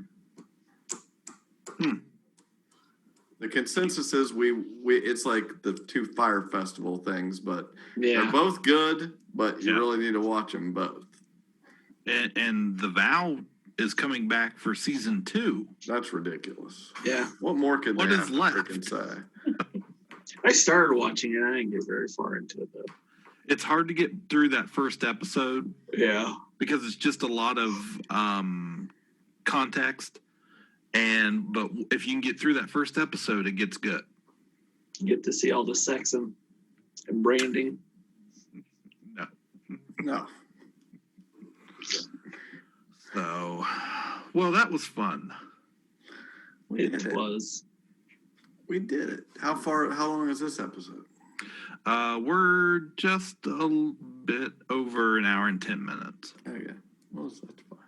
The consensus is we it's like the two Fire Festival things, but they're both good, but you really need to watch them both. And The Vow is coming back for season 2. That's ridiculous. Yeah. What more could what they is have left? to freaking say? I started watching it. I didn't get very far into it though. It's hard to get through that first episode. Yeah. Because it's just a lot of context. But if you can get through that first episode, it gets good. You get to see all the sex and branding. No. So, well, that was fun. It was. We did it. How long is this episode? We're just a bit over an hour and 10 minutes. Okay. Well, that's fine.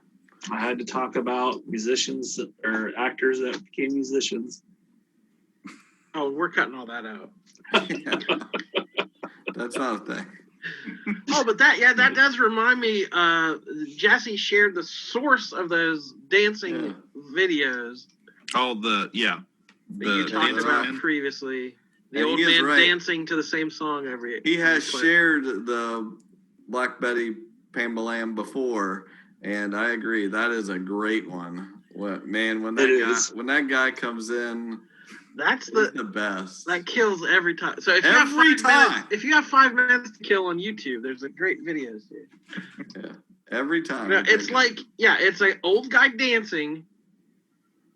I had to talk about musicians or actors that became musicians. Oh, we're cutting all that out. That's not a thing. Oh, but that does remind me. Jesse shared the source of those dancing videos. Oh, that you talked about previously. The old man dancing to the same song every. He has shared the Black Betty Pambalam before, and I agree that is a great one. When that guy comes in. That's the best. That kills every time. So if you have 5 minutes to kill on YouTube, there's a great video series. Yeah, every time. It's like it's an old guy dancing,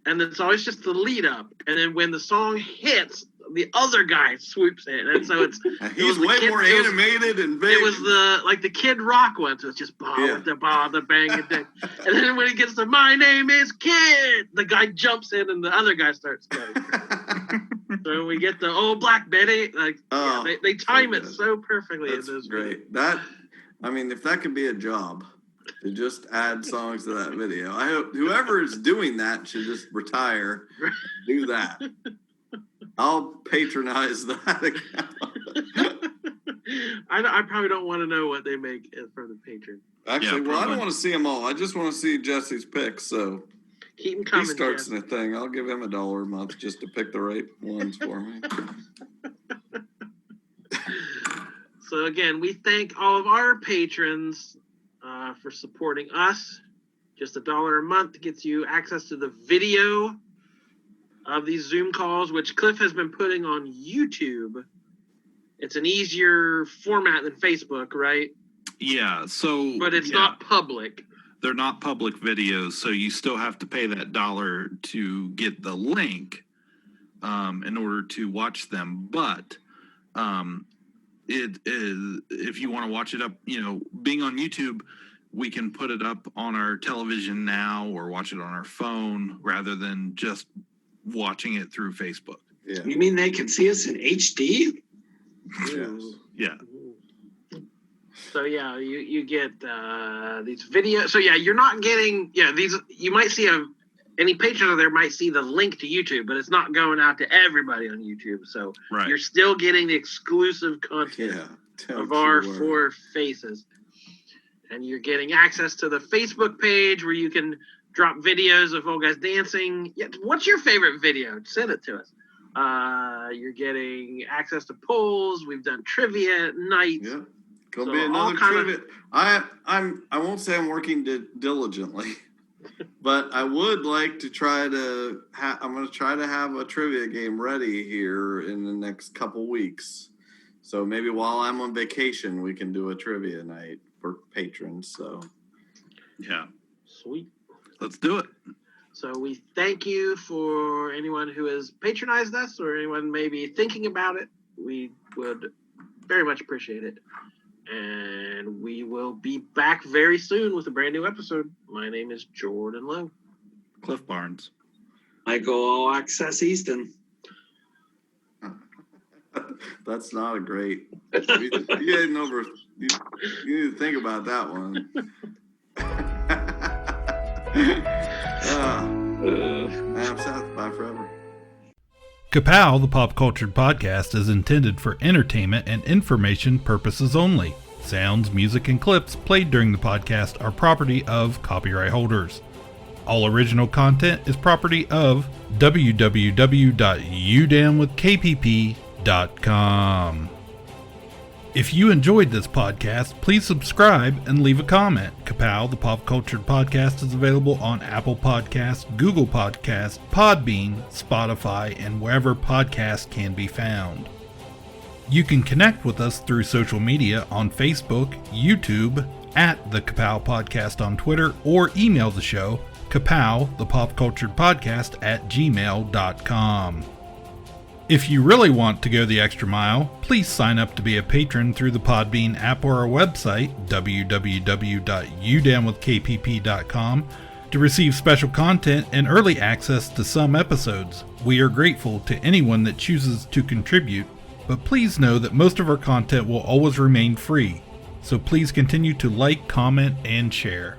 and it's always just the lead up, and then when the song hits, the other guy swoops in, and so he's way more animated and big. It was the Kid Rock one, so it's just the bang and ding. And then when he gets to "My name is Kid," the guy jumps in and the other guy starts going. So we get the old Black Betty, they time it so perfectly. That's great. If that could be a job, to just add songs to that video, I hope whoever is doing that should just retire. Do that. I'll patronize that account. I probably don't want to know what they make for the patron. Actually, I don't want to see them all. I just want to see Jesse's picks. So keep them coming. He starts the thing. I'll give him $1 a month just to pick the right ones for me. So again, we thank all of our patrons for supporting us. Just $1 a month gets you access to the video of these Zoom calls, which Cliff has been putting on YouTube. It's an easier format than Facebook, right? Yeah. So, but it's not public. They're not public videos, so you still have to pay that $1 to get the link in order to watch them. But it is, if you want to watch it up, being on YouTube, we can put it up on our television now or watch it on our phone rather than just watching it through Facebook. Yeah. You mean they can see us in HD? Yes. Yeah. So you get these videos. So you're not getting these. You might see any patron of there might see the link to YouTube, but it's not going out to everybody on YouTube. So you're still getting the exclusive content of our 4 faces, and you're getting access to the Facebook page where you can drop videos of old guys dancing. Yeah, what's your favorite video? Send it to us. You're getting access to polls. We've done trivia nights. Yeah. Gonna be another trivia. I won't say I'm working diligently, but I would like to try to. I'm going to try to have a trivia game ready here in the next couple weeks. So maybe while I'm on vacation, we can do a trivia night for patrons. So Yeah. Sweet. Let's do it. So we thank you for anyone who has patronized us or anyone maybe thinking about it. We would very much appreciate it. And we will be back very soon with a brand new episode. My name is Jordan Lowe. Cliff Barnes. Michael All Access Easton. that's not a great. You didn't over. You need to think about that one. I'm South by forever. Ka-Pow, the pop cultured podcast, is intended for entertainment and information purposes only. Sounds, music, and clips played during the podcast are property of copyright holders. All original content is property of www.udownwithkpp.com. If you enjoyed this podcast, please subscribe and leave a comment. Ka-Pow, the pop cultured podcast, is available on Apple Podcasts, Google Podcasts, Podbean, Spotify, and wherever podcasts can be found. You can connect with us through social media on Facebook, YouTube, at the Ka-Pow Podcast on Twitter, or email the show, Ka-Pow, the pop cultured podcast, @gmail.com. If you really want to go the extra mile, please sign up to be a patron through the Podbean app or our website, www.udownwithkpp.com, to receive special content and early access to some episodes. We are grateful to anyone that chooses to contribute, but please know that most of our content will always remain free, so please continue to like, comment, and share.